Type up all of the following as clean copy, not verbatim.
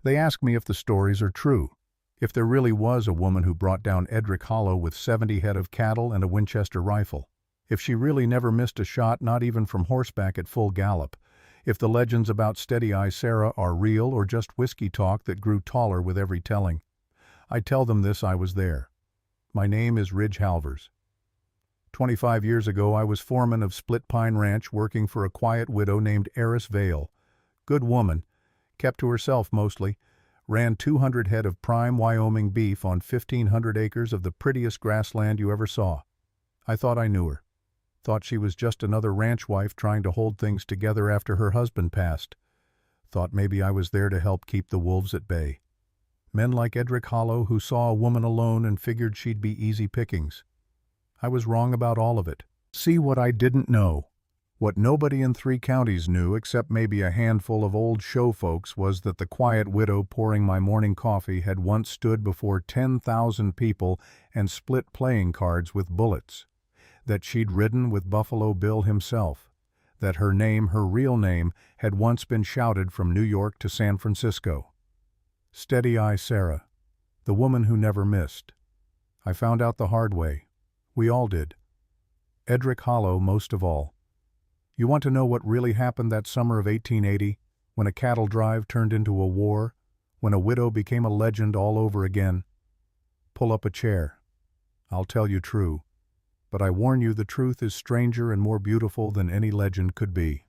They ask me if the stories are true, if there really was a woman who brought down Edric Hollow with 70 head of cattle and a Winchester rifle, if she really never missed a shot, not even from horseback at full gallop, if the legends about Steady-Eye Sarah are real or just whiskey talk that grew taller with every telling. I tell them this: I was there. My name is Ridge Halvers. 25 years ago I was foreman of Split Pine Ranch, working for a quiet widow named Aerys Veil. Good woman, kept to herself mostly, ran 200 head of prime Wyoming beef on 1,500 acres of the prettiest grassland you ever saw. I thought I knew her. Thought she was just another ranch wife trying to hold things together after her husband passed. Thought maybe I was there to help keep the wolves at bay. Men like Edric Hollow who saw a woman alone and figured she'd be easy pickings. I was wrong about all of it. See what I didn't know. What nobody in 3 counties knew, except maybe a handful of old show folks, was that the quiet widow pouring my morning coffee had once stood before 10,000 people and split playing cards with bullets. That she'd ridden with Buffalo Bill himself. That her name, her real name, had once been shouted from New York to San Francisco. Steady-Eye Sarah, the woman who never missed. I found out the hard way. We all did. Edric Hollow most of all. You want to know what really happened that summer of 1880, when a cattle drive turned into a war, when a widow became a legend all over again? Pull up a chair. I'll tell you true, but I warn you the truth is stranger and more beautiful than any legend could be.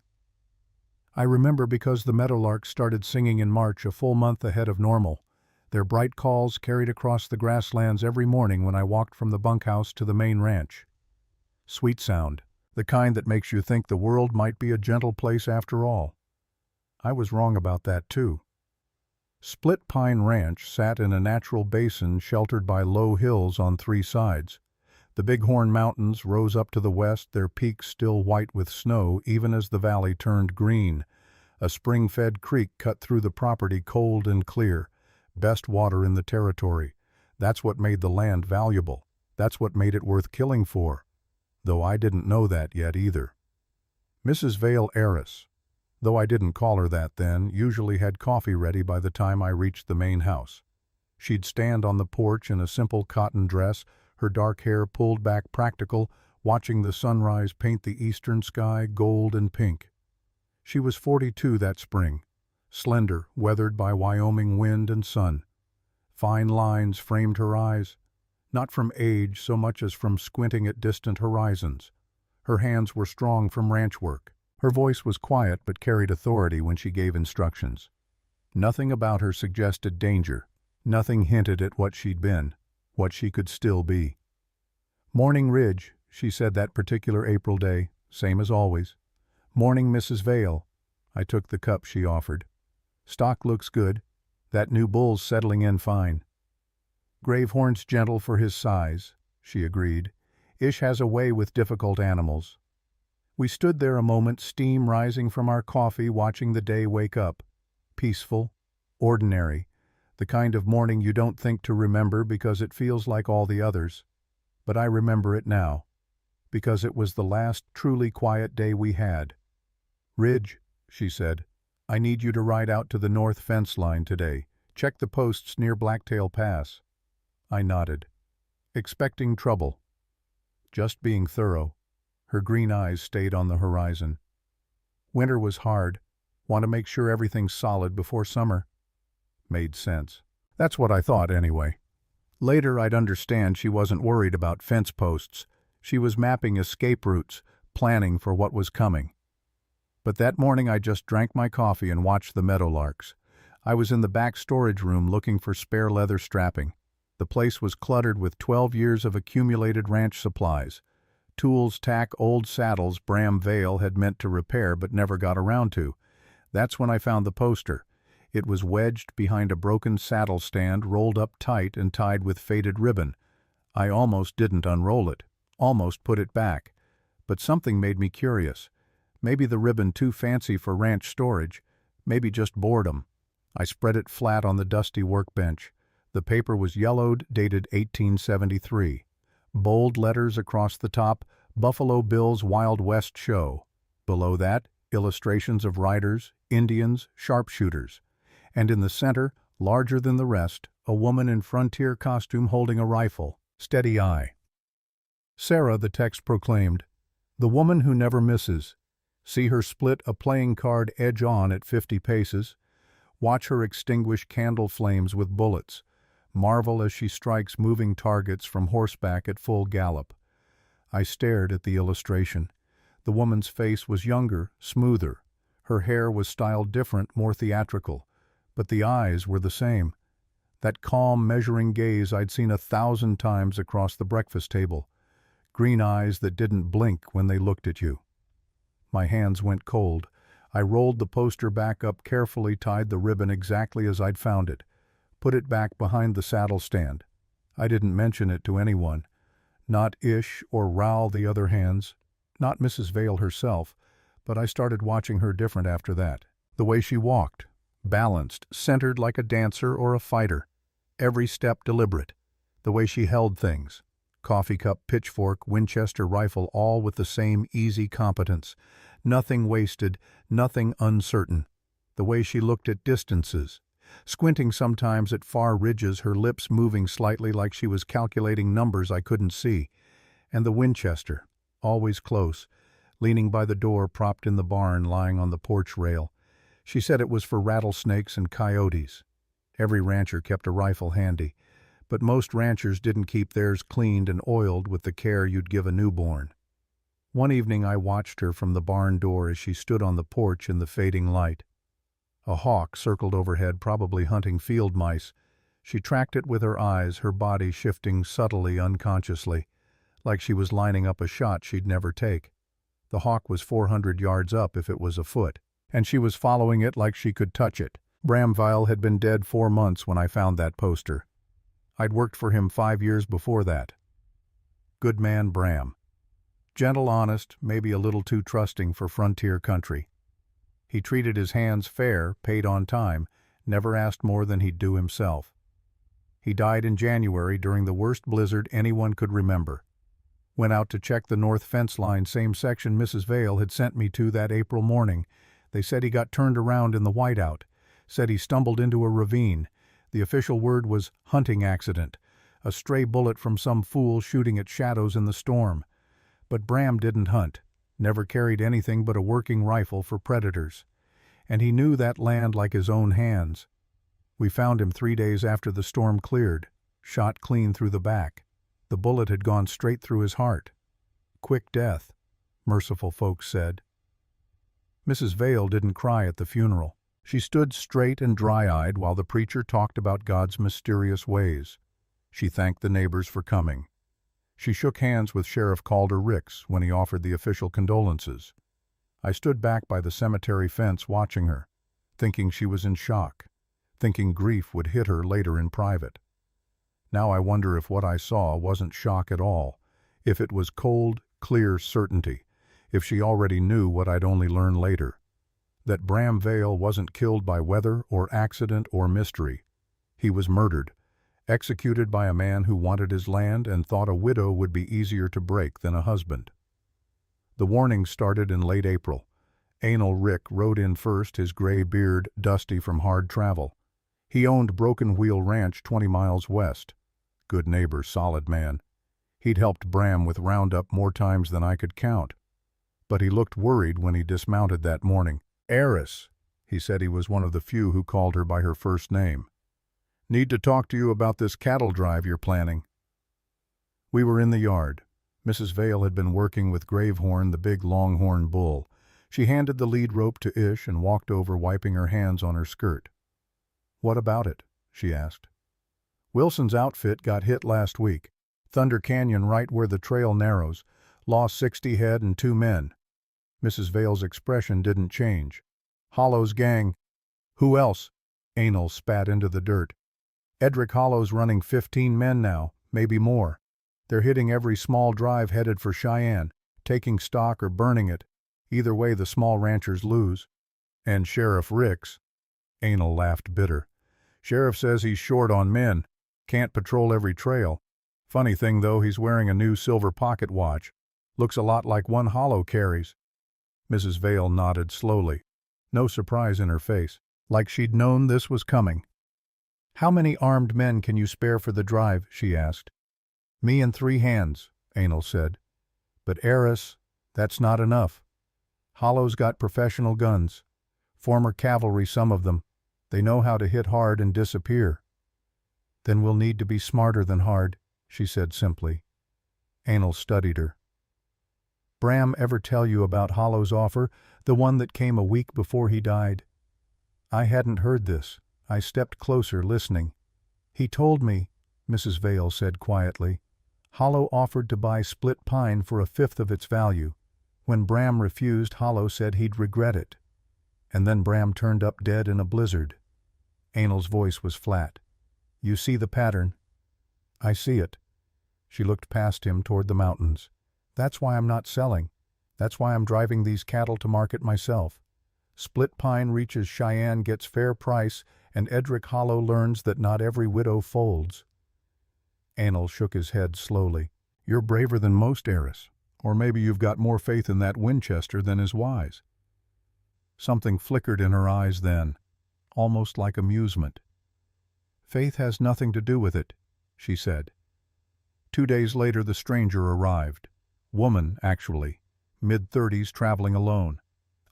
I remember because the meadowlarks started singing in March, a full month ahead of normal. Their bright calls carried across the grasslands every morning when I walked from the bunkhouse to the main ranch. Sweet sound. The kind that makes you think the world might be a gentle place after all. I was wrong about that too. Split Pine Ranch sat in a natural basin sheltered by low hills on 3 sides. The Bighorn Mountains rose up to the west, their peaks still white with snow even as the valley turned green. A spring-fed creek cut through the property, cold and clear. Best water in the territory. That's what made the land valuable. That's what made it worth killing for. Though I didn't know that yet either. Mrs. Veil Aerys, though I didn't call her that then, usually had coffee ready by the time I reached the main house. She'd stand on the porch in a simple cotton dress, her dark hair pulled back practical, watching the sunrise paint the eastern sky gold and pink. She was 42 that spring, slender, weathered by Wyoming wind and sun. Fine lines framed her eyes, not from age so much as from squinting at distant horizons. Her hands were strong from ranch work. Her voice was quiet but carried authority when she gave instructions. Nothing about her suggested danger. Nothing hinted at what she'd been, what she could still be. "Morning, Ridge," she said that particular April day, same as always. "Morning, Mrs. Veil." I took the cup she offered. "Stock looks good. That new bull's settling in fine." "Gravehorn's gentle for his size," she agreed. "Ish has a way with difficult animals." We stood there a moment, steam rising from our coffee, watching the day wake up. Peaceful, ordinary, the kind of morning you don't think to remember because it feels like all the others. But I remember it now, because it was the last truly quiet day we had. "Ridge," she said, "I need you to ride out to the north fence line today. Check the posts near Blacktail Pass." I nodded, expecting trouble. Just being thorough. Her green eyes stayed on the horizon. "Winter was hard. Want to make sure everything's solid before summer." Made sense. That's what I thought anyway. Later I'd understand she wasn't worried about fence posts. She was mapping escape routes, planning for what was coming. But that morning I just drank my coffee and watched the meadowlarks. I was in the back storage room looking for spare leather strapping. The place was cluttered with 12 years of accumulated ranch supplies. Tools, tack, old saddles Bram Veil had meant to repair but never got around to. That's when I found the poster. It was wedged behind a broken saddle stand, rolled up tight and tied with faded ribbon. I almost didn't unroll it, almost put it back. But something made me curious. Maybe the ribbon too fancy for ranch storage, maybe just boredom. I spread it flat on the dusty workbench. The paper was yellowed, dated 1873. Bold letters across the top, Buffalo Bill's Wild West Show. Below that, illustrations of riders, Indians, sharpshooters. And in the center, Larger than the rest, a woman in frontier costume holding a rifle. Steady eye. Sarah, the text proclaimed. The woman who never misses. See her split a playing card edge on at 50 paces. Watch her extinguish candle flames with bullets. Marvel as she strikes moving targets from horseback at full gallop. I stared at the illustration. The woman's face was younger, smoother. Her hair was styled different, more theatrical. But the eyes were the same. That calm, measuring gaze I'd seen 1,000 times across the breakfast table. Green eyes that didn't blink when they looked at you. My hands went cold. I rolled the poster back up carefully, tied the ribbon exactly as I'd found it, put it back behind the saddle stand. I didn't mention it to anyone. Not Ish or Raoul, the other hands. Not Mrs. Veil herself, but I started watching her different after that. The way she walked. Balanced, centered like a dancer or a fighter. Every step deliberate. The way she held things. Coffee cup, pitchfork, Winchester rifle, all with the same easy competence. Nothing wasted, nothing uncertain. The way she looked at distances. Squinting sometimes at far ridges, her lips moving slightly like she was calculating numbers I couldn't see. And the Winchester, always close, leaning by the door, propped in the barn, lying on the porch rail. She said it was for rattlesnakes and coyotes. Every rancher kept a rifle handy, but most ranchers didn't keep theirs cleaned and oiled with the care you'd give a newborn. One evening I watched her from the barn door as she stood on the porch in the fading light. A hawk circled overhead, probably hunting field mice. She tracked it with her eyes, her body shifting subtly, unconsciously, like she was lining up a shot she'd never take. The hawk was 400 yards up if it was a foot, and she was following it like she could touch it. Bram Veil had been dead 4 months when I found that poster. I'd worked for him 5 years before that. Good man Bram. Gentle, honest, maybe a little too trusting for frontier country. He treated his hands fair, paid on time, never asked more than he'd do himself. He died in January during the worst blizzard anyone could remember. Went out to check the north fence line, same section Mrs. Veil had sent me to that April morning. They said he got turned around in the whiteout. Said he stumbled into a ravine. The official word was hunting accident. A stray bullet from some fool shooting at shadows in the storm. But Bram didn't hunt. Never carried anything but a working rifle for predators. And he knew that land like his own hands. We found him 3 days after the storm cleared, shot clean through the back. The bullet had gone straight through his heart. Quick death, merciful folks said. Mrs. Veil didn't cry at the funeral. She stood straight and dry-eyed while the preacher talked about God's mysterious ways. She thanked the neighbors for coming. She shook hands with Sheriff Calder Ricks when he offered the official condolences. I stood back by the cemetery fence watching her, thinking she was in shock, thinking grief would hit her later in private. Now I wonder if what I saw wasn't shock at all, if it was cold, clear certainty, if she already knew what I'd only learn later, that Bram Veil wasn't killed by weather or accident or mystery. He was murdered, executed by a man who wanted his land and thought a widow would be easier to break than a husband. The warnings started in late April. Anal Rick rode in first, his gray beard dusty from hard travel. He owned Broken Wheel Ranch 20 miles west. Good neighbor, solid man. He'd helped Bram with roundup more times than I could count. But he looked worried when he dismounted that morning. Aerys, he said. He was one of the few who called her by her first name. Need to talk to you about this cattle drive you're planning. We were in the yard. Mrs. Veil had been working with Gravehorn, the big longhorn bull. She handed the lead rope to Ish and walked over, wiping her hands on her skirt. What about it? She asked. Wilson's outfit got hit last week. Thunder Canyon, right where the trail narrows. Lost 60 head and 2 men. Mrs. Veil's expression didn't change. Hollow's gang. Who else? Anal spat into the dirt. Edric Hollow's running 15 men now, maybe more. They're hitting every small drive headed for Cheyenne, taking stock or burning it. Either way, the small ranchers lose. And Sheriff Ricks. Anal laughed bitter. Sheriff says he's short on men. Can't patrol every trail. Funny thing though, he's wearing a new silver pocket watch. Looks a lot like one Hollow carries. Mrs. Veil nodded slowly. No surprise in her face, like she'd known this was coming. "How many armed men can you spare for the drive?" she asked. "Me and 3 hands," Anil said. "But Aerys, that's not enough. Hollow's got professional guns. Former cavalry, some of them. They know how to hit hard and disappear." "Then we'll need to be smarter than hard," she said simply. Anil studied her. "Bram ever tell you about Hollow's offer, the one that came a week before he died?" I hadn't heard this. I stepped closer, listening. "He told me," Mrs. Veil said quietly, "Hollow offered to buy Split Pine for 1/5 of its value. When Bram refused, Hollow said he'd regret it. And then Bram turned up dead in a blizzard." Anil's voice was flat. "You see the pattern?" "I see it." She looked past him toward the mountains. "That's why I'm not selling. That's why I'm driving these cattle to market myself. Split Pine reaches Cheyenne, gets fair price, and Edric Hollow learns that not every widow folds." Anil shook his head slowly. "You're braver than most, Aerys. Or maybe you've got more faith in that Winchester than is wise." Something flickered in her eyes then, almost like amusement. "Faith has nothing to do with it," she said. 2 days later the stranger arrived. Woman, actually, mid-30s, traveling alone.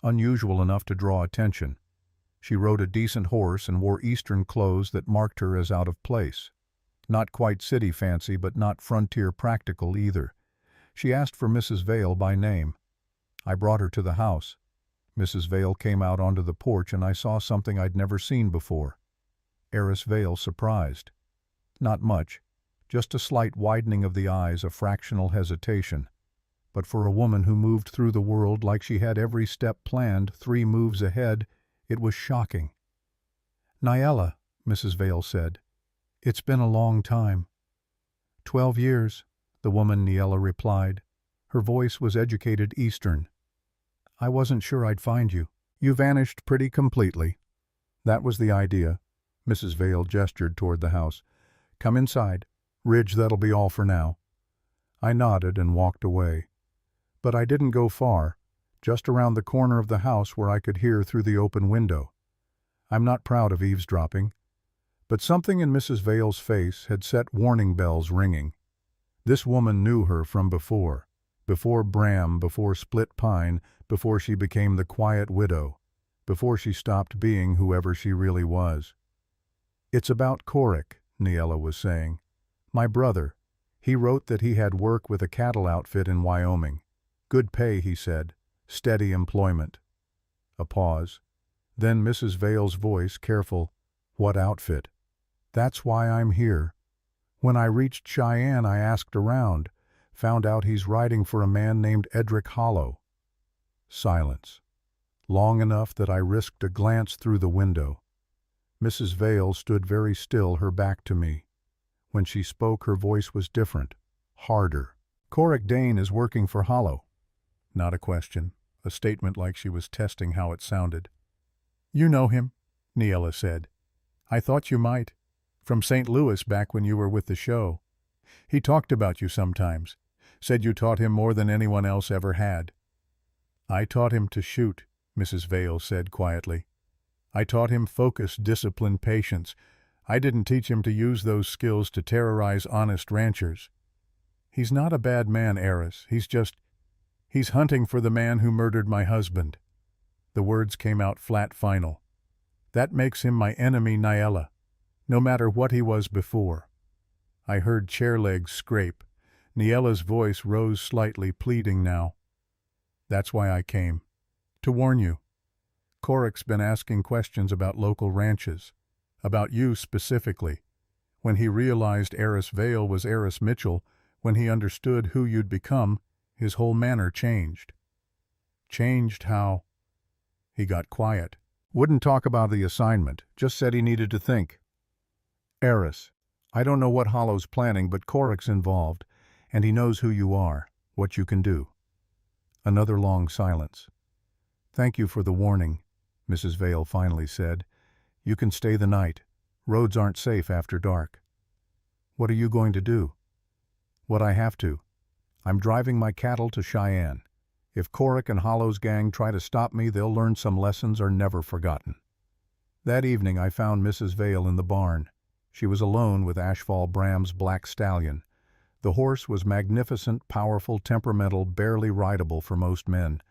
Unusual enough to draw attention. She rode a decent horse and wore Eastern clothes that marked her as out of place. Not quite city fancy, but not frontier practical either. She asked for Mrs. Veil by name. I brought her to the house. Mrs. Veil came out onto the porch and I saw something I'd never seen before. Aerys Veil surprised. Not much, just a slight widening of the eyes, a fractional hesitation. But for a woman who moved through the world like she had every step planned, 3 moves ahead, it was shocking. "Niella," Mrs. Veil said. "It's been a long time." 12 years, the woman Niella replied. Her voice was educated Eastern. "I wasn't sure I'd find you. You vanished pretty completely." "That was the idea." Mrs. Veil gestured toward the house. "Come inside. Ridge, that'll be all for now." I nodded and walked away. But I didn't go far, just around the corner of the house where I could hear through the open window. I'm not proud of eavesdropping, but something in Mrs. Veil's face had set warning bells ringing. This woman knew her from before Bram, before Split Pine, before she became the quiet widow, before she stopped being whoever she really was. "It's about Corrick," Niella was saying. "My brother. He wrote that he had work with a cattle outfit in Wyoming. Good pay, he said. Steady employment." A pause. Then Mrs. Veil's voice, careful. "What outfit?" "That's why I'm here. When I reached Cheyenne, I asked around. Found out he's riding for a man named Edric Hollow." Silence. Long enough that I risked a glance through the window. Mrs. Veil stood very still, her back to me. When she spoke, her voice was different, harder. "Corrick Dane is working for Hollow." Not a question, a statement like she was testing how it sounded. "You know him," Niella said. "I thought you might. From St. Louis back when you were with the show. He talked about you sometimes. Said you taught him more than anyone else ever had." "I taught him to shoot," Mrs. Veil said quietly. "I taught him focus, discipline, patience. I didn't teach him to use those skills to terrorize honest ranchers. He's not a bad man, Aerys. He's hunting for the man who murdered my husband." The words came out flat, final. "That makes him my enemy, Niella, no matter what he was before." I heard chair legs scrape. Niella's voice rose slightly, pleading now. "That's why I came. To warn you. Corrick's been asking questions about local ranches. About you specifically. When he realized Aerys Veil was Aerys Mitchell, when he understood who you'd become, his whole manner changed." "Changed how?" He got quiet. Wouldn't talk about the assignment, just said he needed to think. "Aerys, I don't know what Hollow's planning, but Corrick's involved, and he knows who you are, what you can do." Another long silence. "Thank you for the warning," Mrs. Veil finally said. "You can stay the night. Roads aren't safe after dark." "What are you going to do?" "What I have to. I'm driving my cattle to Cheyenne. If Corrick and Hollow's gang try to stop me, they'll learn some lessons are never forgotten." That evening I found Mrs. Veil in the barn. She was alone with Ashfall Bram's black stallion. The horse was magnificent, powerful, temperamental, barely rideable for most men.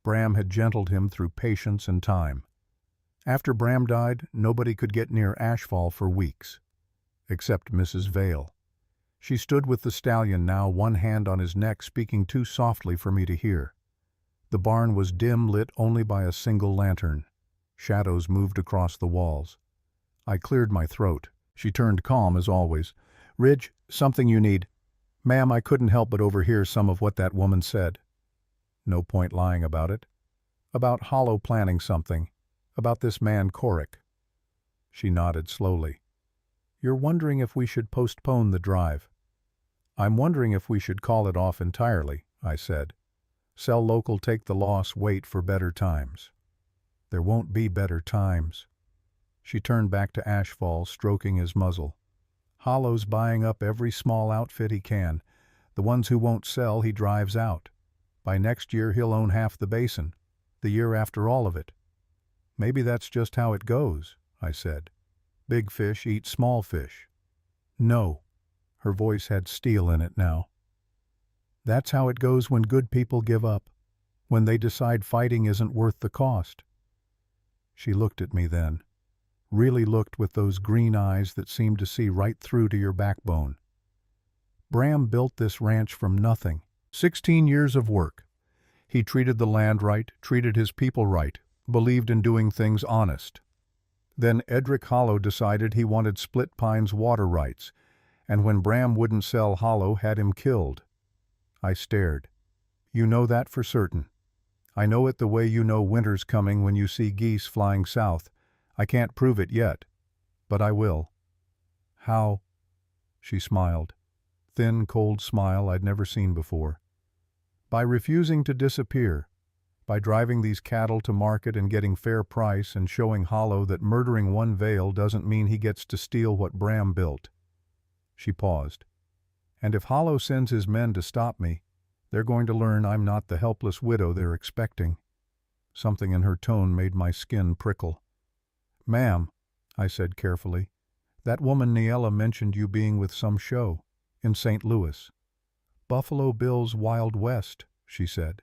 Bram had gentled him through patience and time. After Bram died, nobody could get near Ashfall for weeks, except Mrs. Veil. She stood with the stallion now, one hand on his neck, speaking too softly for me to hear. The barn was dim, lit only by a single lantern. Shadows moved across the walls. I cleared my throat. She turned calm as always. "Ridge, something you need." "Ma'am, I couldn't help but overhear some of what that woman said." "No point lying about it." "About Hollow planning something. About this man Corrick." She nodded slowly. "You're wondering if we should postpone the drive." "I'm wondering if we should call it off entirely," I said. "Sell local, take the loss, wait for better times." "There won't be better times." She turned back to Ashfall, stroking his muzzle. "Hollow's buying up every small outfit he can. The ones who won't sell, he drives out. By next year he'll own half the basin. The year after, all of it." "Maybe that's just how it goes," I said. "Big fish eat small fish." "No." Her voice had steel in it now. "That's how it goes when good people give up. When they decide fighting isn't worth the cost." She looked at me then. Really looked with those green eyes that seemed to see right through to your backbone. "Bram built this ranch from nothing. 16 years of work. He treated the land right, treated his people right, believed in doing things honest. Then Edric Hollow decided he wanted Split Pines water rights, and when Bram wouldn't sell Hollow, had him killed." I stared. "You know that for certain?" "I know it the way you know winter's coming when you see geese flying south. I can't prove it yet, but I will." "How?" She smiled. Thin, cold smile I'd never seen before. "By refusing to disappear. By driving these cattle to market and getting fair price and showing Hollow that murdering one Veil doesn't mean he gets to steal what Bram built." She paused. "And if Hollow sends his men to stop me, they're going to learn I'm not the helpless widow they're expecting." Something in her tone made my skin prickle. "Ma'am," I said carefully, "that woman Niella mentioned you being with some show in St. Louis." "Buffalo Bill's Wild West," she said.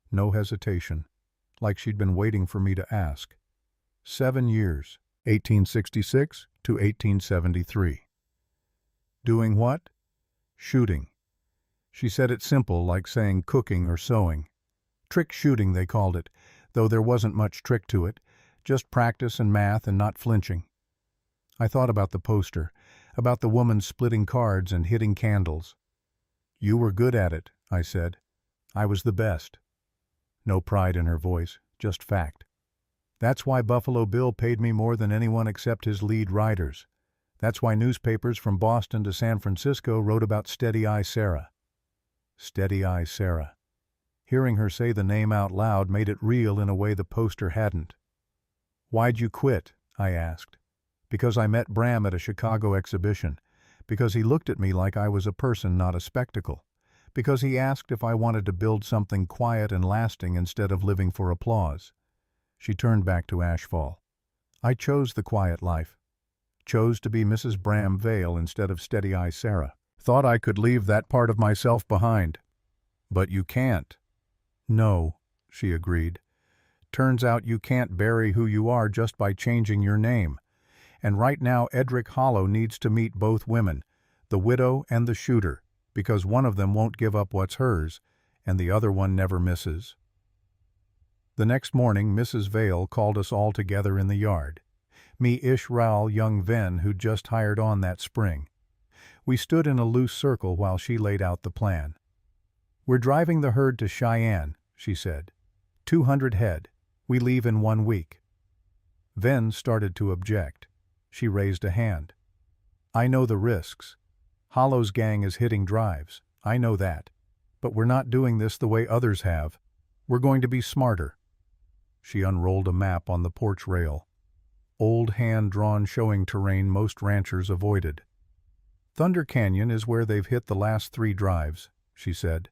No hesitation, like she'd been waiting for me to ask. 7 years, 1866 to 1873. "Doing what?" "Shooting." She said it simple, like saying cooking or sewing. Trick shooting, they called it, though there wasn't much trick to it, just practice and math and not flinching. I thought about the poster, about the woman splitting cards and hitting candles. "You were good at it," I said. "I was the best." No pride in her voice, just fact. "That's why Buffalo Bill paid me more than anyone except his lead riders. That's why newspapers from Boston to San Francisco wrote about Steady Eye Sarah." Steady Eye Sarah. Hearing her say the name out loud made it real in a way the poster hadn't. "Why'd you quit?" I asked. "Because I met Bram at a Chicago exhibition. Because he looked at me like I was a person, not a spectacle. Because he asked if I wanted to build something quiet and lasting instead of living for applause." She turned back to Ashfall. "I chose the quiet life. Chose to be Mrs. Bram Veil instead of Steady Eye Sarah. Thought I could leave that part of myself behind. But you can't." "No," she agreed. "Turns out you can't bury who you are just by changing your name. And right now Edric Hollow needs to meet both women, the widow and the shooter, because one of them won't give up what's hers, and the other one never misses." The next morning Mrs. Veil called us all together in the yard. Me, Ish, Raoul, young Ven, who'd just hired on that spring. We stood in a loose circle while she laid out the plan. "We're driving the herd to Cheyenne," she said. 200 head. We leave in 1 week." Ven started to object. She raised a hand. "I know the risks. Hollow's gang is hitting drives. I know that. But we're not doing this the way others have. We're going to be smarter." She unrolled a map on the porch rail. Old hand-drawn showing terrain most ranchers avoided. "Thunder Canyon is where they've hit the last 3 drives," she said.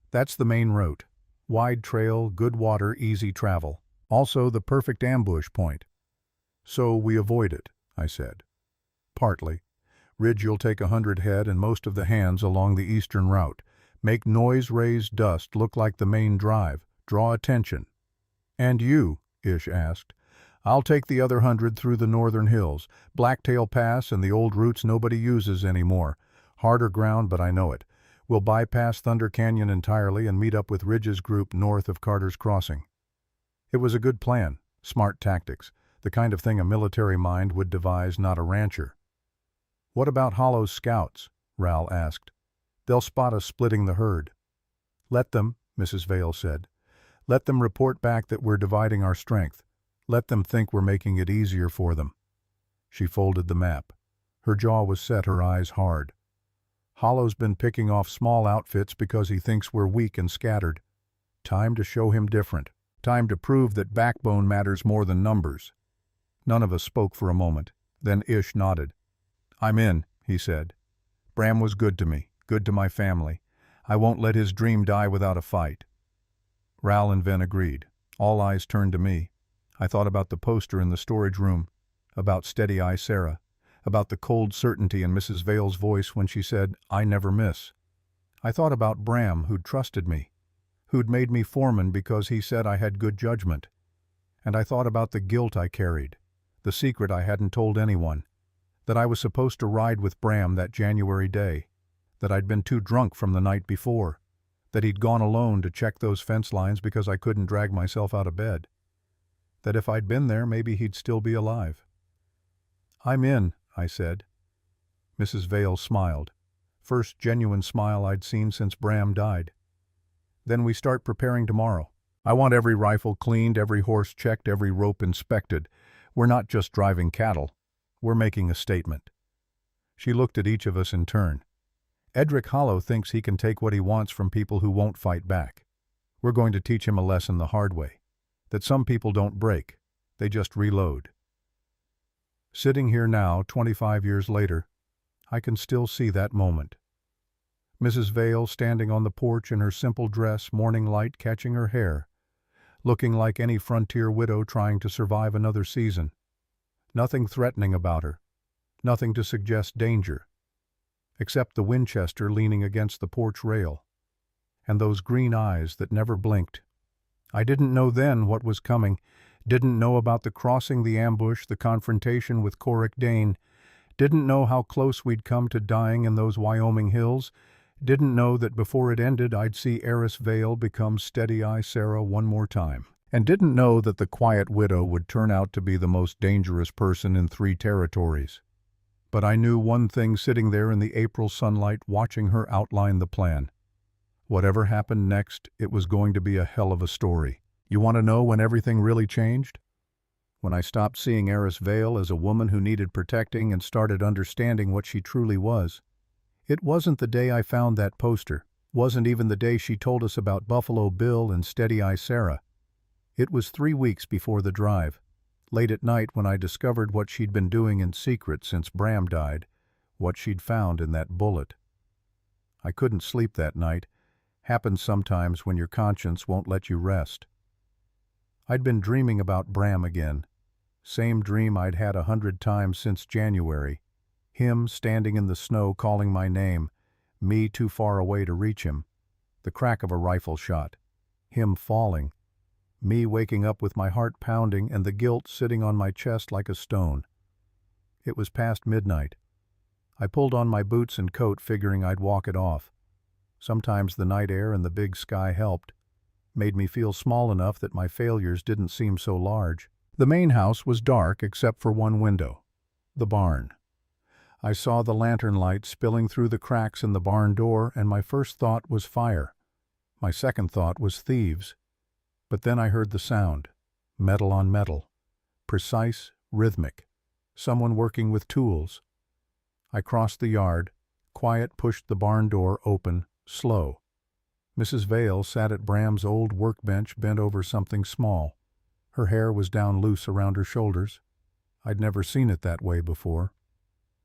"That's the main route. Wide trail, good water, easy travel. Also the perfect ambush point." "So we avoid it," I said. "Partly. Ridge, you'll take 100 head and most of the hands along the eastern route. Make noise, raise dust, look like the main drive. Draw attention." "And you?" Ish asked. "I'll take the other 100 through the northern hills, Blacktail Pass and the old routes nobody uses anymore. Harder ground, but I know it. We'll bypass Thunder Canyon entirely and meet up with Ridge's group north of Carter's Crossing." It was a good plan, smart tactics, the kind of thing a military mind would devise, not a rancher. "What about Hollow's scouts?" Ral asked. "They'll spot us splitting the herd." "Let them," Mrs. Veil said. "Let them report back that we're dividing our strength. Let them think we're making it easier for them." She folded the map. Her jaw was set, her eyes hard. "Hollow's been picking off small outfits because he thinks we're weak and scattered. Time to show him different. Time to prove that backbone matters more than numbers." None of us spoke for a moment. Then Ish nodded. "I'm in," he said. "Bram was good to me, good to my family. I won't let his dream die without a fight." Ral and Ven agreed. All eyes turned to me. I thought about the poster in the storage room, about Steady Eye Sarah, about the cold certainty in Mrs. Veil's voice when she said, "I never miss." I thought about Bram, who'd trusted me, who'd made me foreman because he said I had good judgment. And I thought about the guilt I carried, the secret I hadn't told anyone, that I was supposed to ride with Bram that January day, that I'd been too drunk from the night before, that he'd gone alone to check those fence lines because I couldn't drag myself out of bed, that if I'd been there maybe he'd still be alive. "I'm in," I said. Mrs. Veil smiled. First genuine smile I'd seen since Bram died. "Then we start preparing tomorrow. I want every rifle cleaned, every horse checked, every rope inspected. We're not just driving cattle. We're making a statement." She looked at each of us in turn. "Edric Hollow thinks he can take what he wants from people who won't fight back. We're going to teach him a lesson the hard way, that some people don't break, they just reload." Sitting here now, 25 years later, I can still see that moment. Mrs. Veil standing on the porch in her simple dress, morning light catching her hair, looking like any frontier widow trying to survive another season. Nothing threatening about her, nothing to suggest danger, except the Winchester leaning against the porch rail, and those green eyes that never blinked. I didn't know then what was coming, didn't know about the crossing, the ambush, the confrontation with Corrick Dane, didn't know how close we'd come to dying in those Wyoming hills, didn't know that before it ended I'd see Aerys Veil become Steady Eye Sarah one more time, and didn't know that the quiet widow would turn out to be the most dangerous person in 3 territories. But I knew one thing sitting there in the April sunlight watching her outline the plan. Whatever happened next, it was going to be a hell of a story. You want to know when everything really changed? When I stopped seeing Aerys Veil as a woman who needed protecting and started understanding what she truly was. It wasn't the day I found that poster, wasn't even the day she told us about Buffalo Bill and Steady Eye Sarah. It was 3 weeks before the drive, late at night when I discovered what she'd been doing in secret since Bram died, what she'd found in that bullet. I couldn't sleep that night. Happens sometimes when your conscience won't let you rest. I'd been dreaming about Bram again. Same dream I'd had 100 times since January. Him standing in the snow calling my name, me too far away to reach him. The crack of a rifle shot. Him falling. Me waking up with my heart pounding and the guilt sitting on my chest like a stone. It was past midnight. I pulled on my boots and coat figuring I'd walk it off. Sometimes the night air and the big sky helped, made me feel small enough that my failures didn't seem so large. The main house was dark except for one window, the barn. I saw the lantern light spilling through the cracks in the barn door, and my first thought was fire. My second thought was thieves. But then I heard the sound, metal on metal, precise, rhythmic, someone working with tools. I crossed the yard, quiet, pushed the barn door open, slow. Mrs. Veil sat at Bram's old workbench bent over something small. Her hair was down loose around her shoulders. I'd never seen it that way before.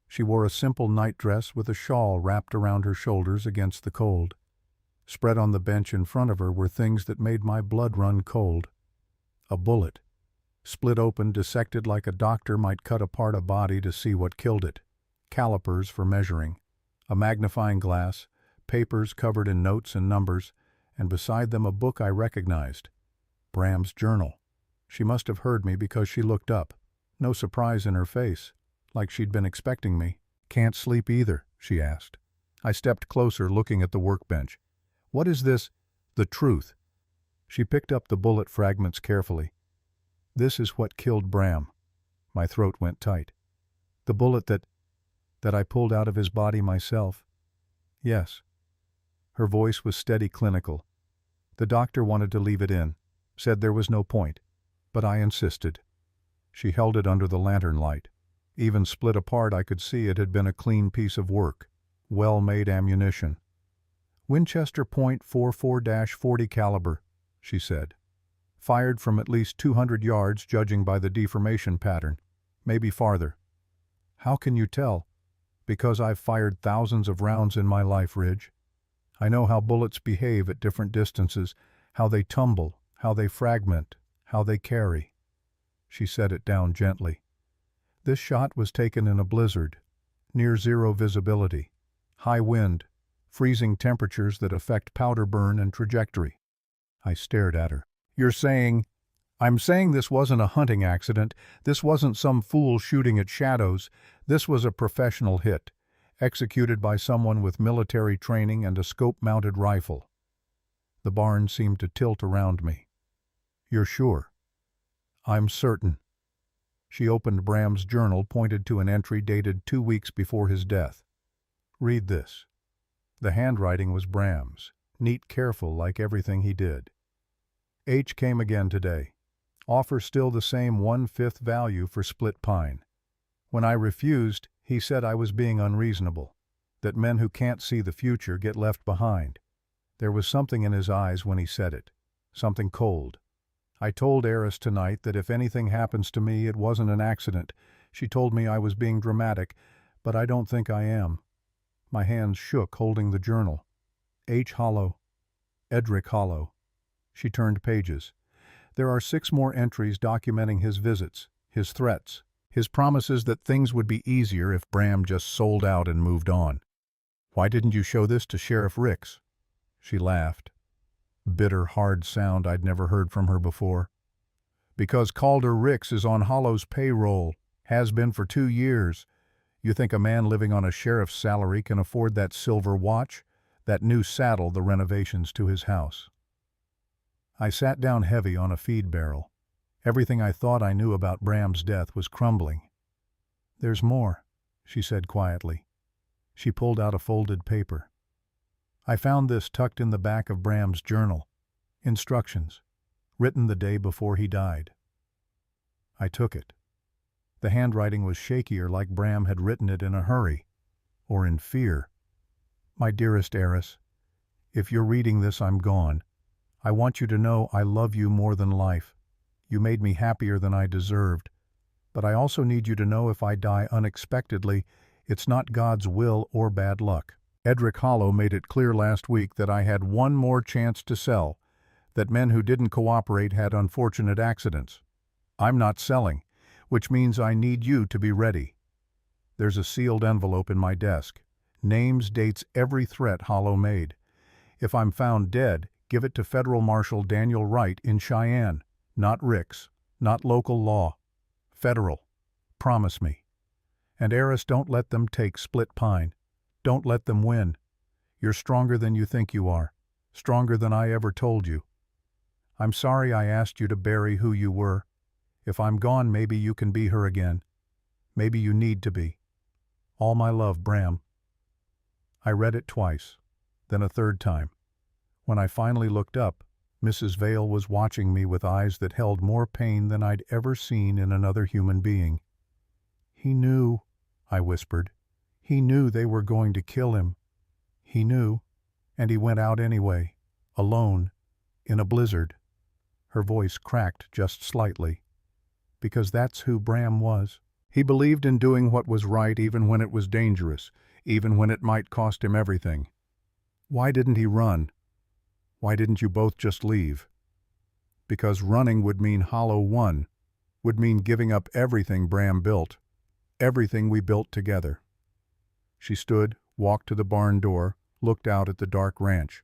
She wore a simple nightdress with a shawl wrapped around her shoulders against the cold. Spread on the bench in front of her were things that made my blood run cold. A bullet, split open, dissected like a doctor might cut apart a body to see what killed it. calipers for measuring, a magnifying glass, papers covered in notes and numbers, and beside them a book I recognized. Bram's journal. She must have heard me because she looked up. No surprise in her face, like she'd been expecting me. "Can't sleep either?" she asked. I stepped closer, looking at the workbench. "What is this?" "The truth." She picked up the bullet fragments carefully. "This is what killed Bram." My throat went tight. "The bullet that I pulled out of his body myself." "Yes." Her voice was steady, clinical. "The doctor wanted to leave it in, said there was no point, but I insisted." She held it under the lantern light. Even split apart, I could see it had been a clean piece of work. Well-made ammunition. "Winchester .44-40 caliber," she said. "Fired from at least 200 yards, judging by the deformation pattern. Maybe farther." "How can you tell?" "Because I've fired thousands of rounds in my life, Ridge. I know how bullets behave at different distances, how they tumble, how they fragment, how they carry." She set it down gently. "This shot was taken in a blizzard, near zero visibility, high wind, freezing temperatures that affect powder burn and trajectory." I stared at her. "You're saying—" "I'm saying this wasn't a hunting accident. This wasn't some fool shooting at shadows. This was a professional hit, executed by someone with military training and a scope-mounted rifle." The barn seemed to tilt around me. "You're sure?" "I'm certain." She opened Bram's journal, pointed to an entry dated 2 weeks before his death. "Read this." The handwriting was Bram's, neat, careful, like everything he did. "H came again today. Offer still the same 1/5 value for split pine. When I refused, he said I was being unreasonable, that men who can't see the future get left behind." There was something in his eyes when he said it, something cold. "I told Aerys tonight that if anything happens to me, it wasn't an accident. She told me I was being dramatic, but I don't think I am." My hands shook, holding the journal. "H. Hollow. Edric Hollow." She turned pages. "There are 6 more entries documenting his visits, his threats, his promises that things would be easier if Bram just sold out and moved on." "Why didn't you show this to Sheriff Ricks?" She laughed. Bitter, hard sound I'd never heard from her before. "Because Calder Ricks is on Hollow's payroll, has been for 2 years. You think a man living on a sheriff's salary can afford that silver watch, that new saddle, the renovations to his house?" I sat down heavy on a feed barrel. Everything I thought I knew about Bram's death was crumbling. "There's more," she said quietly. She pulled out a folded paper. "I found this tucked in the back of Bram's journal. Instructions, written the day before he died." I took it. The handwriting was shakier, like Bram had written it in a hurry, or in fear. "My dearest Aerys, if you're reading this, I'm gone. I want you to know I love you more than life. You made me happier than I deserved. But I also need you to know if I die unexpectedly, it's not God's will or bad luck. Edric Hollow made it clear last week that I had one more chance to sell, that men who didn't cooperate had unfortunate accidents. I'm not selling, which means I need you to be ready. There's a sealed envelope in my desk. Names, dates, every threat Hollow made. If I'm found dead, give it to Federal Marshal Daniel Wright in Cheyenne. Not Ricks, not local law. Federal. Promise me. And Aerys, don't let them take Split Pine. Don't let them win. You're stronger than you think you are. Stronger than I ever told you. I'm sorry I asked you to bury who you were. If I'm gone, maybe you can be her again. Maybe you need to be. All my love, Bram." I read it twice, then a third time. When I finally looked up, Mrs. Veil was watching me with eyes that held more pain than I'd ever seen in another human being. "He knew," I whispered. "He knew they were going to kill him. He knew, and he went out anyway, alone, in a blizzard." Her voice cracked just slightly. "Because that's who Bram was. He believed in doing what was right even when it was dangerous, even when it might cost him everything. Why didn't he run? Why didn't you both just leave?" "Because running would mean Hollow won, would mean giving up everything Bram built, everything we built together." She stood, walked to the barn door, looked out at the dark ranch.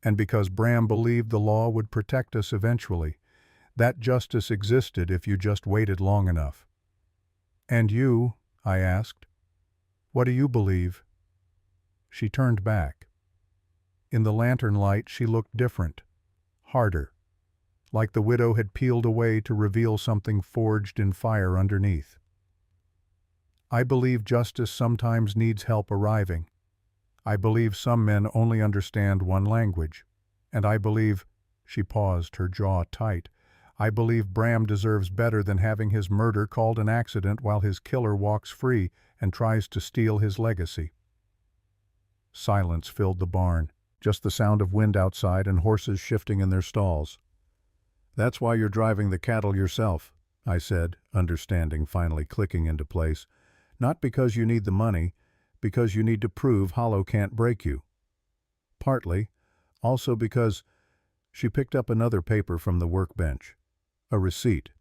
And because Bram believed the law would protect us eventually, that justice existed if you just waited long enough. "And you?" I asked. "What do you believe?" She turned back. In the lantern light she looked different, harder, like the widow had peeled away to reveal something forged in fire underneath. "I believe justice sometimes needs help arriving. I believe some men only understand one language. And I believe," she paused, her jaw tight, "I believe Bram deserves better than having his murder called an accident while his killer walks free and tries to steal his legacy." Silence filled the barn, just the sound of wind outside and horses shifting in their stalls. "That's why you're driving the cattle yourself," I said, understanding finally clicking into place. "Not because you need the money, because you need to prove Hollow can't break you." "Partly. Also because—" She picked up another paper from the workbench. A receipt.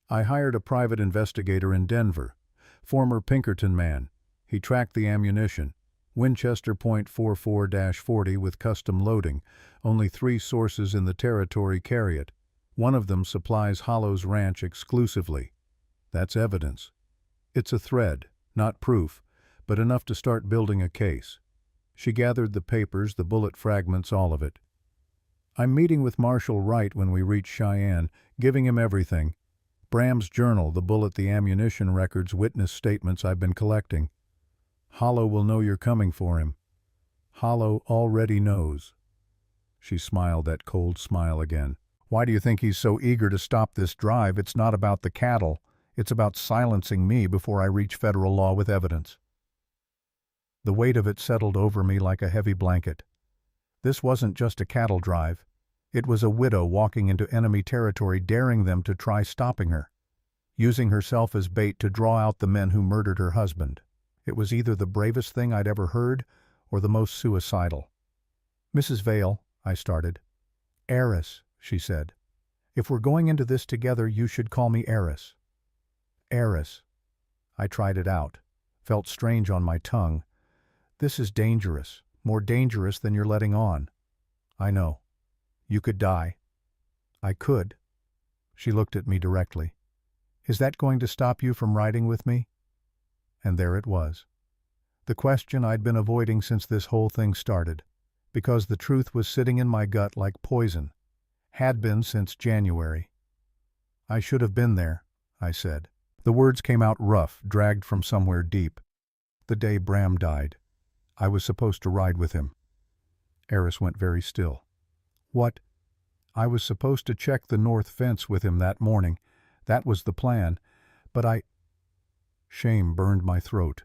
"I hired a private investigator in Denver. Former Pinkerton man. He tracked the ammunition. Winchester .44-40 with custom loading. Only 3 sources in the territory carry it. One of them supplies Hollow's ranch exclusively. That's evidence. It's a thread, not proof, but enough to start building a case." She gathered the papers, the bullet fragments, all of it. "I'm meeting with Marshal Wright when we reach Cheyenne, giving him everything. Bram's journal, the bullet, the ammunition records, witness statements I've been collecting. Hollow will know you're coming for him. Hollow already knows." She smiled that cold smile again. "Why do you think he's so eager to stop this drive? It's not about the cattle. It's about silencing me before I reach federal law with evidence." The weight of it settled over me like a heavy blanket. This wasn't just a cattle drive. It was a widow walking into enemy territory, daring them to try stopping her, using herself as bait to draw out the men who murdered her husband. It was either the bravest thing I'd ever heard or the most suicidal. "Mrs. Veil," I started. "Aerys," she said. "If we're going into this together, you should call me Aerys." "Aerys." I tried it out. Felt strange on my tongue. "This is dangerous, more dangerous than you're letting on." "I know. You could die." "I could." She looked at me directly. "Is that going to stop you from riding with me?" And there it was. The question I'd been avoiding since this whole thing started, because the truth was sitting in my gut like poison. Had been since January. "I should have been there," I said. The words came out rough, dragged from somewhere deep. "The day Bram died. I was supposed to ride with him." Aerys went very still. "What?" "I was supposed to check the north fence with him that morning. That was the plan. But I—" Shame burned my throat.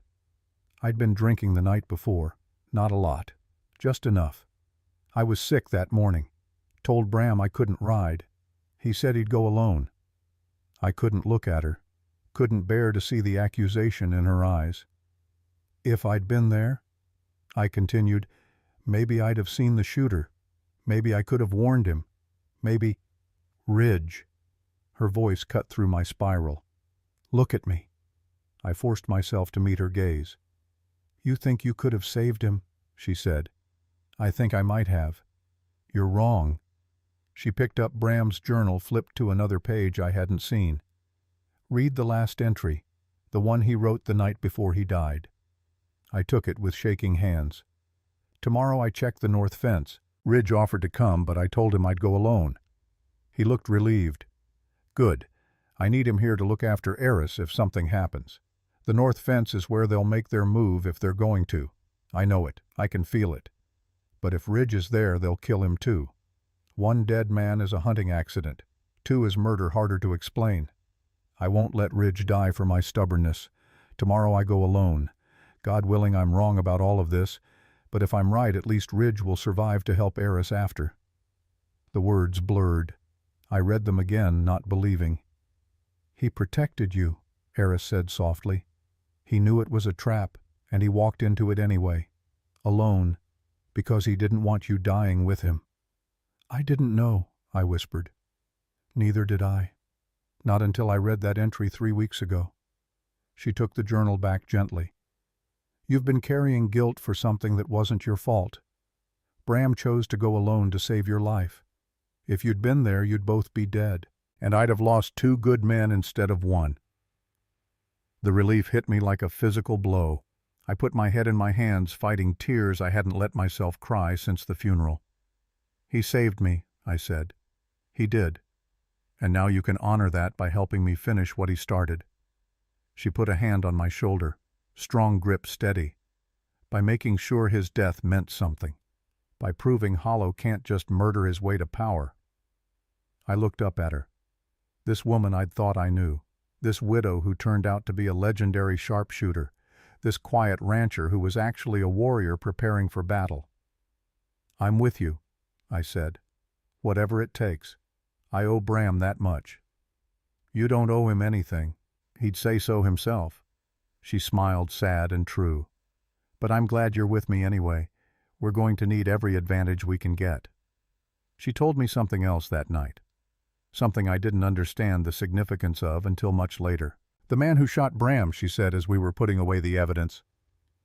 I'd been drinking the night before. Not a lot. Just enough. I was sick that morning. Told Bram I couldn't ride. He said he'd go alone. I couldn't look at her. Couldn't bear to see the accusation in her eyes. "If I'd been there," I continued, "maybe I'd have seen the shooter. Maybe I could have warned him. Maybe—" "Ridge." Her voice cut through my spiral. "Look at me." I forced myself to meet her gaze. "You think you could have saved him?" she said. "I think I might have." "You're wrong." She picked up Bram's journal, flipped to another page I hadn't seen. "Read the last entry, the one he wrote the night before he died." I took it with shaking hands. "Tomorrow I check the north fence. Ridge offered to come, but I told him I'd go alone." He looked relieved. "Good. I need him here to look after Aerys if something happens. The north fence is where they'll make their move if they're going to. I know it. I can feel it. But if Ridge is there, they'll kill him too. 1 dead man is a hunting accident. 2 is murder harder to explain. I won't let Ridge die for my stubbornness. Tomorrow I go alone. God willing, I'm wrong about all of this, but if I'm right, at least Ridge will survive to help Aerys after." The words blurred. I read them again, not believing. "He protected you," Aerys said softly. "He knew it was a trap, and he walked into it anyway. Alone, because he didn't want you dying with him." "I didn't know," I whispered. "Neither did I. Not until I read that entry 3 weeks ago." She took the journal back gently. You've been carrying guilt for something that wasn't your fault. Bram chose to go alone to save your life. If you'd been there, you'd both be dead, and I'd have lost 2 good men instead of 1. The relief hit me like a physical blow. I put my head in my hands, fighting tears I hadn't let myself cry since the funeral. He saved me, I said. He did. And now you can honor that by helping me finish what he started. She put a hand on my shoulder, strong grip steady, by making sure his death meant something, by proving Hollow can't just murder his way to power. I looked up at her. This woman I'd thought I knew, this widow who turned out to be a legendary sharpshooter, this quiet rancher who was actually a warrior preparing for battle. I'm with you, I said. Whatever it takes. I owe Bram that much. You don't owe him anything. He'd say so himself. She smiled, sad and true. But I'm glad you're with me anyway. We're going to need every advantage we can get. She told me something else that night. Something I didn't understand the significance of until much later. The man who shot Bram, she said as we were putting away the evidence.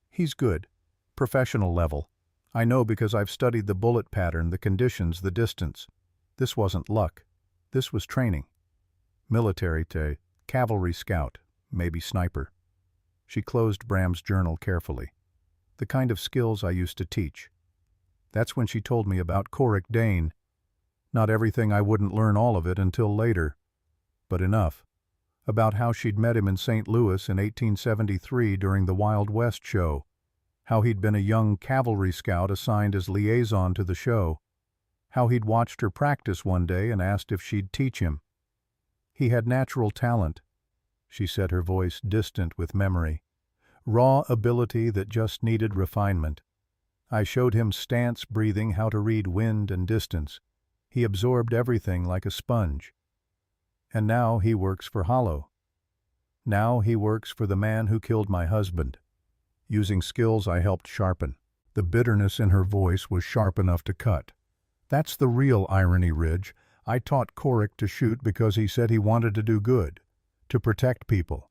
He's good. Professional level. I know because I've studied the bullet pattern, the conditions, the distance. This wasn't luck. This was training. Military cavalry scout, maybe sniper. She closed Bram's journal carefully. The kind of skills I used to teach. That's when she told me about Corrick Dane. Not everything, I wouldn't learn all of it until later. But enough. About how she'd met him in St. Louis in 1873 during the Wild West show. How he'd been a young cavalry scout assigned as liaison to the show. How he'd watched her practice one day and asked if she'd teach him. He had natural talent, she said, her voice distant with memory. Raw ability that just needed refinement. I showed him stance, breathing, how to read wind and distance. He absorbed everything like a sponge. And now he works for Hollow. Now he works for the man who killed my husband, using skills I helped sharpen. The bitterness in her voice was sharp enough to cut. That's the real irony, Ridge. I taught Corrick to shoot because he said he wanted to do good, to protect people.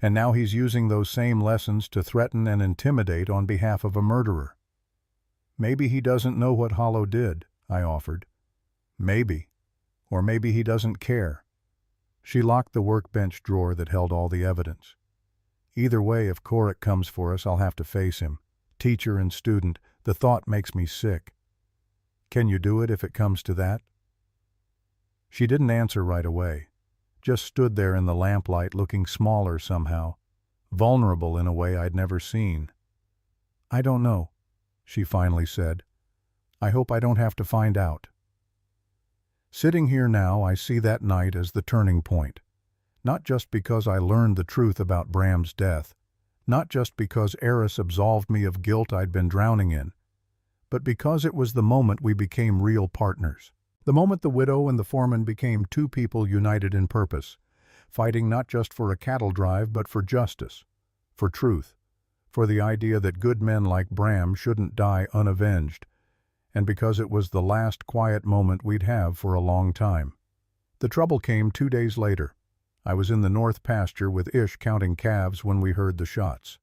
And now he's using those same lessons to threaten and intimidate on behalf of a murderer. Maybe he doesn't know what Hollow did, I offered. Maybe. Or maybe he doesn't care. She locked the workbench drawer that held all the evidence. Either way, if Corrick comes for us, I'll have to face him. Teacher and student, the thought makes me sick. Can you do it if it comes to that? She didn't answer right away. Just stood there in the lamplight looking smaller somehow, vulnerable in a way I'd never seen. I don't know, she finally said. I hope I don't have to find out. Sitting here now, I see that night as the turning point. Not just because I learned the truth about Bram's death, not just because Aerys absolved me of guilt I'd been drowning in, but because it was the moment we became real partners. The moment the widow and the foreman became 2 people united in purpose, fighting not just for a cattle drive but for justice, for truth, for the idea that good men like Bram shouldn't die unavenged, and because it was the last quiet moment we'd have for a long time. The trouble came 2 days later. I was in the north pasture with Ish counting calves when we heard the shots.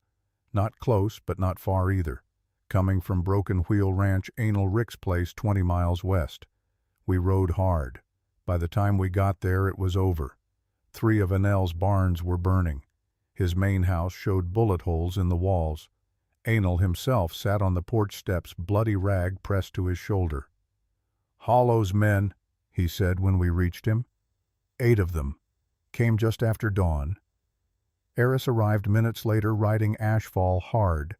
Not close, but not far either, coming from Broken Wheel Ranch Anal Rick's place 20 miles west. We rode hard. By the time we got there, it was over. 3 of Anel's barns were burning. His main house showed bullet holes in the walls. Anal himself sat on the porch steps, bloody rag pressed to his shoulder. Hollow's men, he said when we reached him. 8 of them. Came just after dawn. Aerys arrived minutes later riding Ashfall hard.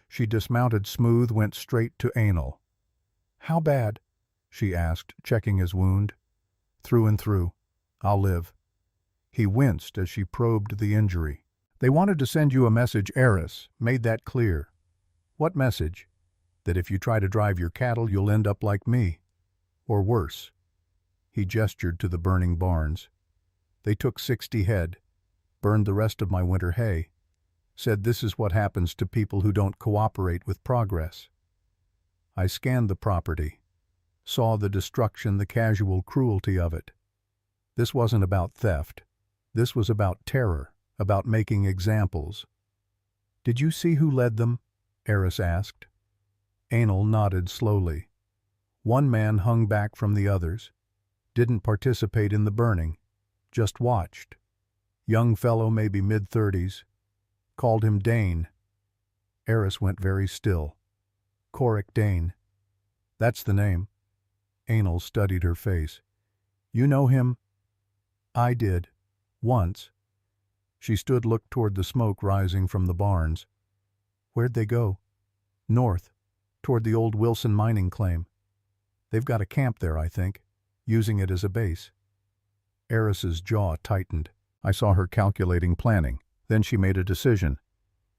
She dismounted smooth, went straight to Anal. How bad? She asked, checking his wound. Through and through. I'll live. He winced as she probed the injury. They wanted to send you a message, Aerys. Made that clear. What message? That if you try to drive your cattle, you'll end up like me. Or worse. He gestured to the burning barns. They took 60 head, burned the rest of my winter hay. Said this is what happens to people who don't cooperate with progress. I scanned the property. Saw the destruction, the casual cruelty of it. This wasn't about theft. This was about terror, about making examples. "Did you see who led them?" Aerys asked. Anal nodded slowly. One man hung back from the others, didn't participate in the burning, just watched. Young fellow, maybe mid-30s. Called him Dane. Aerys went very still. Corrick Dane. That's the name. Anal studied her face. You know him? I did. Once. She looked toward the smoke rising from the barns. Where'd they go? North, toward the old Wilson mining claim. They've got a camp there, I think, using it as a base. Aerys's jaw tightened. I saw her calculating, planning. Then she made a decision.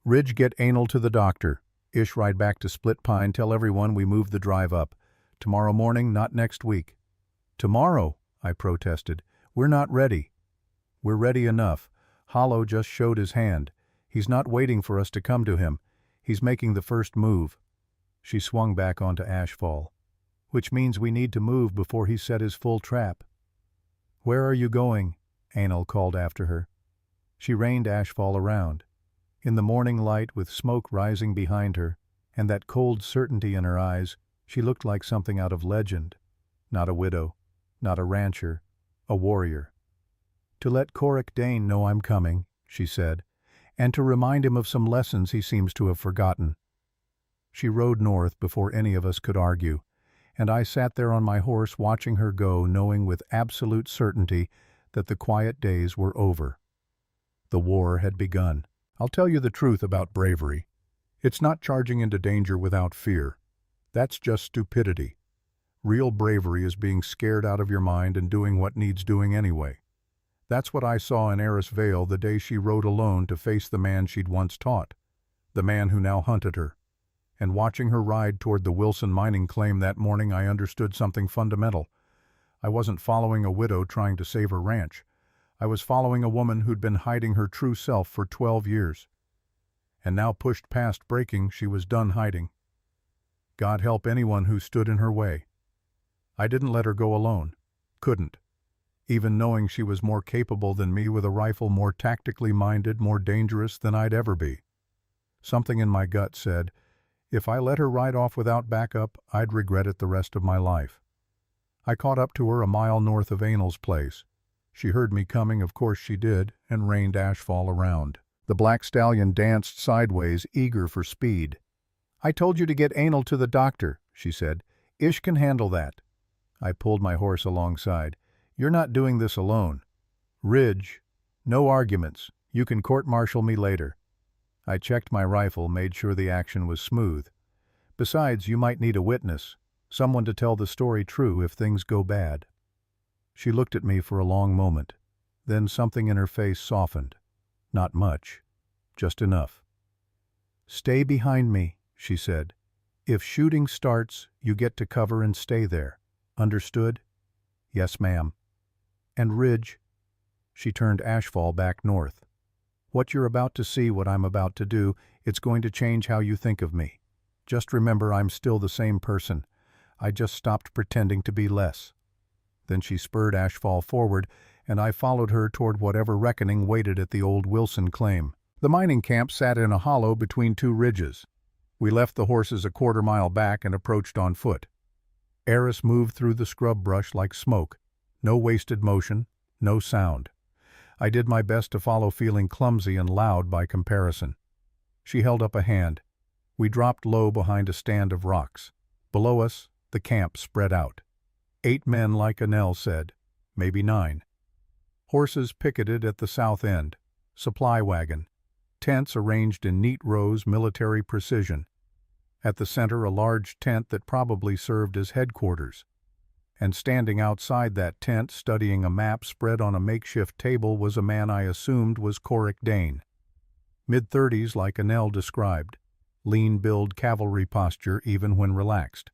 Ridge, get Anal to the doctor. Ish, ride back to Split Pine, tell everyone we moved the drive up. Tomorrow morning, not next week. Tomorrow, I protested. We're not ready. We're ready enough. Hollow just showed his hand. He's not waiting for us to come to him. He's making the first move. She swung back onto Ashfall. Which means we need to move before he set his full trap. Where are you going? Anal called after her. She reined Ashfall around. In the morning light, with smoke rising behind her, and that cold certainty in her eyes, she looked like something out of legend. Not a widow, not a rancher, a warrior. To let Corrick Dane know I'm coming, she said, and to remind him of some lessons he seems to have forgotten. She rode north before any of us could argue, and I sat there on my horse watching her go, knowing with absolute certainty that the quiet days were over. The war had begun. I'll tell you the truth about bravery. It's not charging into danger without fear. That's just stupidity. Real bravery is being scared out of your mind and doing what needs doing anyway. That's what I saw in Aerys Veil the day she rode alone to face the man she'd once taught, the man who now hunted her. And watching her ride toward the Wilson mining claim that morning, I understood something fundamental. I wasn't following a widow trying to save her ranch. I was following a woman who'd been hiding her true self for 12 years. And now, pushed past breaking, she was done hiding. God help anyone who stood in her way. I didn't let her go alone. Couldn't. Even knowing she was more capable than me with a rifle, more tactically minded, more dangerous than I'd ever be. Something in my gut said, if I let her ride off without backup, I'd regret it the rest of my life. I caught up to her a mile north of Anal's place. She heard me coming, of course she did, and reined Ashfall around. The black stallion danced sideways, eager for speed. I told you to get Anal to the doctor, she said. Ish can handle that. I pulled my horse alongside. You're not doing this alone. Ridge, no arguments. You can court-martial me later. I checked my rifle, made sure the action was smooth. Besides, you might need a witness, someone to tell the story true if things go bad. She looked at me for a long moment. Then something in her face softened. Not much, just enough. Stay behind me, she said. If shooting starts, you get to cover and stay there. Understood? Yes, ma'am. And Ridge, she turned Ashfall back north. What you're about to see, what I'm about to do, it's going to change how you think of me. Just remember, I'm still the same person. I just stopped pretending to be less. Then she spurred Ashfall forward, and I followed her toward whatever reckoning waited at the old Wilson claim. The mining camp sat in a hollow between two ridges. We left the horses a quarter-mile back and approached on foot. Aerys moved through the scrub brush like smoke. No wasted motion, no sound. I did my best to follow, feeling clumsy and loud by comparison. She held up a hand. We dropped low behind a stand of rocks. Below us, the camp spread out. 8 men, like Anel said, maybe 9. Horses picketed at the south end, supply wagon, tents arranged in neat rows, military precision. At the center, a large tent that probably served as headquarters. And standing outside that tent, studying a map spread on a makeshift table, was a man I assumed was Corrick Dane. Mid-30s, like Anel described. Lean-build, cavalry posture even when relaxed.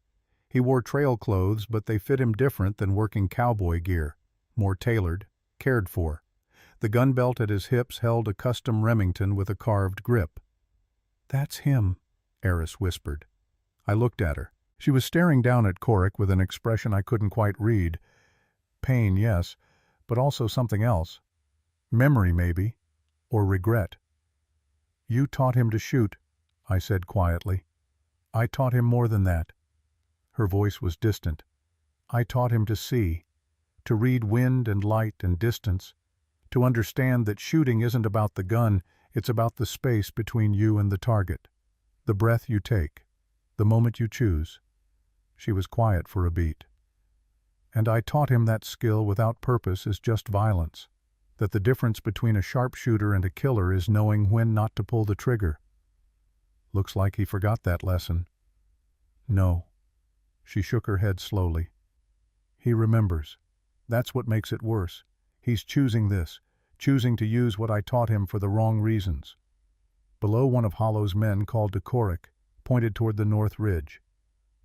He wore trail clothes, but they fit him different than working cowboy gear. More tailored, cared for. The gun belt at his hips held a custom Remington with a carved grip. That's him, Aerys whispered. I looked at her. She was staring down at Corrick with an expression I couldn't quite read. Pain, yes, but also something else. Memory, maybe, or regret. You taught him to shoot, I said quietly. I taught him more than that. Her voice was distant. I taught him to see, to read wind and light and distance, to understand that shooting isn't about the gun, it's about the space between you and the target, the breath you take, the moment you choose. She was quiet for a beat. And I taught him that skill without purpose is just violence, that the difference between a sharpshooter and a killer is knowing when not to pull the trigger. Looks like he forgot that lesson. No. She shook her head slowly. He remembers. That's what makes it worse. He's choosing this, choosing to use what I taught him for the wrong reasons. Below, one of Hollow's men called to Korik, pointed toward the north ridge.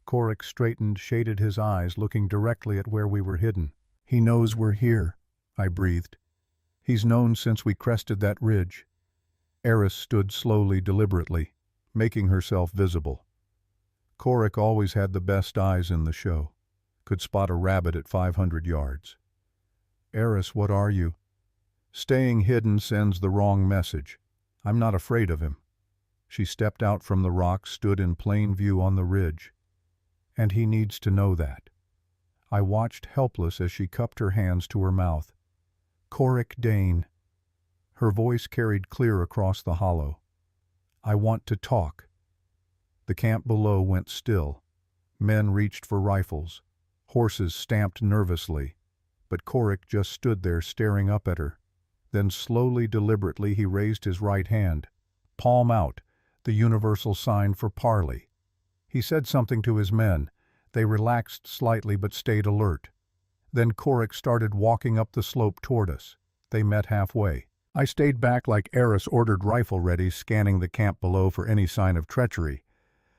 Korik straightened, shaded his eyes, looking directly at where we were hidden. He knows we're here, I breathed. He's known since we crested that ridge. Aerys stood slowly, deliberately, making herself visible. Korik always had the best eyes in the show, could spot a rabbit at 500 yards. Aerys, what are you? Staying hidden sends the wrong message. I'm not afraid of him. She stepped out from the rock, stood in plain view on the ridge. And he needs to know that. I watched helpless as she cupped her hands to her mouth. Korik Dane. Her voice carried clear across the hollow. I want to talk. The camp below went still. Men reached for rifles. Horses stamped nervously. But Korik just stood there staring up at her. Then slowly, deliberately, he raised his right hand. Palm out, the universal sign for parley. He said something to his men. They relaxed slightly but stayed alert. Then Korik started walking up the slope toward us. They met halfway. I stayed back like Aerys ordered, rifle ready, scanning the camp below for any sign of treachery.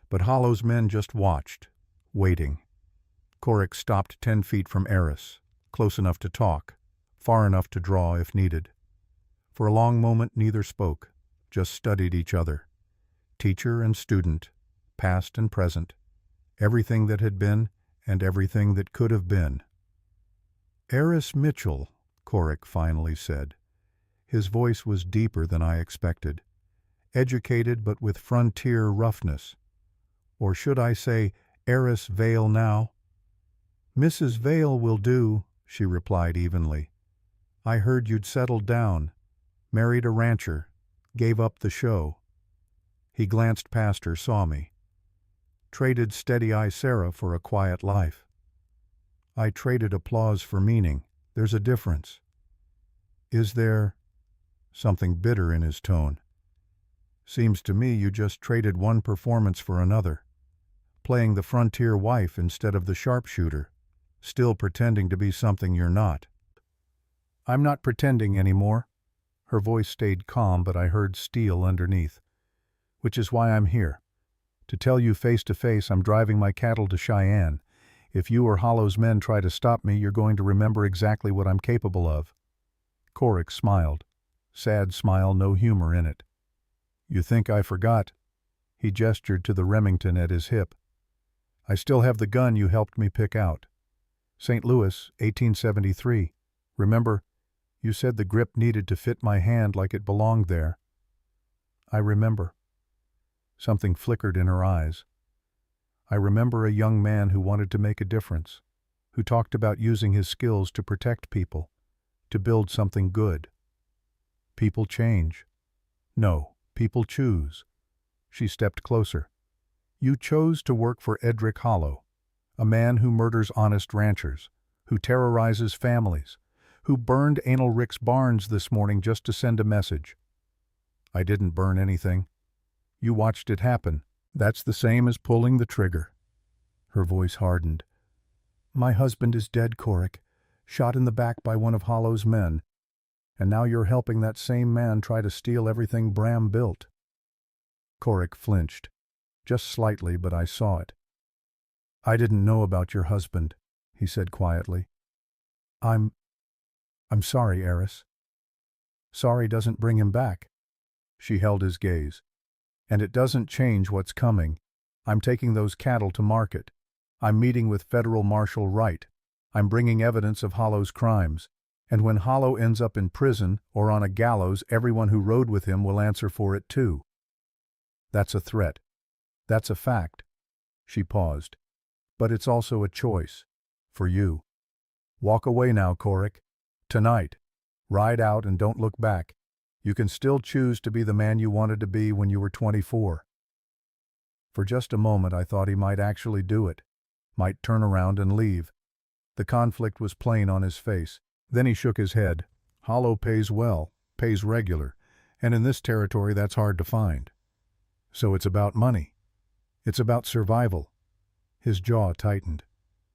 But Hollow's men just watched, waiting. Korik stopped 10 feet from Aerys, close enough to talk, far enough to draw if needed. For a long moment neither spoke, just studied each other. Teacher and student, past and present, everything that had been and everything that could have been. Aerys Mitchell, Korik finally said. His voice was deeper than I expected, educated but with frontier roughness. Or should I say, Aerys Veil now? Mrs. Veil will do, she replied evenly. I heard you'd settled down, married a rancher, gave up the show. He glanced past her, saw me. Traded steady-eye Sarah for a quiet life. I traded applause for meaning. There's a difference. Is there? Something bitter in his tone. Seems to me you just traded one performance for another. Playing the frontier wife instead of the sharpshooter. Still pretending to be something you're not. I'm not pretending anymore. Her voice stayed calm, but I heard steel underneath. Which is why I'm here. To tell you face to face I'm driving my cattle to Cheyenne. If you or Hollow's men try to stop me, you're going to remember exactly what I'm capable of. Korik smiled. Sad smile, no humor in it. You think I forgot? He gestured to the Remington at his hip. I still have the gun you helped me pick out. St. Louis, 1873. Remember, you said the grip needed to fit my hand like it belonged there. I remember. Something flickered in her eyes. I remember a young man who wanted to make a difference, who talked about using his skills to protect people, to build something good. People change. No, people choose. She stepped closer. You chose to work for Edric Hollow, a man who murders honest ranchers, who terrorizes families, who burned Anal Rick's barns this morning just to send a message. I didn't burn anything. You watched it happen. That's the same as pulling the trigger. Her voice hardened. My husband is dead, Korik, shot in the back by one of Hollow's men, and now you're helping that same man try to steal everything Bram built. Korik flinched, just slightly, but I saw it. I didn't know about your husband, he said quietly. I'm sorry, Aerys. Sorry doesn't bring him back. She held his gaze. And it doesn't change what's coming. I'm taking those cattle to market. I'm meeting with Federal Marshal Wright. I'm bringing evidence of Hollow's crimes. And when Hollow ends up in prison or on a gallows, everyone who rode with him will answer for it too. That's a threat. That's a fact. She paused. But it's also a choice. For you. Walk away now, Korik. Tonight. Ride out and don't look back. You can still choose to be the man you wanted to be when you were 24. For just a moment I thought he might actually do it. Might turn around and leave. The conflict was plain on his face. Then he shook his head. Hollow pays well, pays regular, and in this territory that's hard to find. So it's about money. It's about survival. His jaw tightened.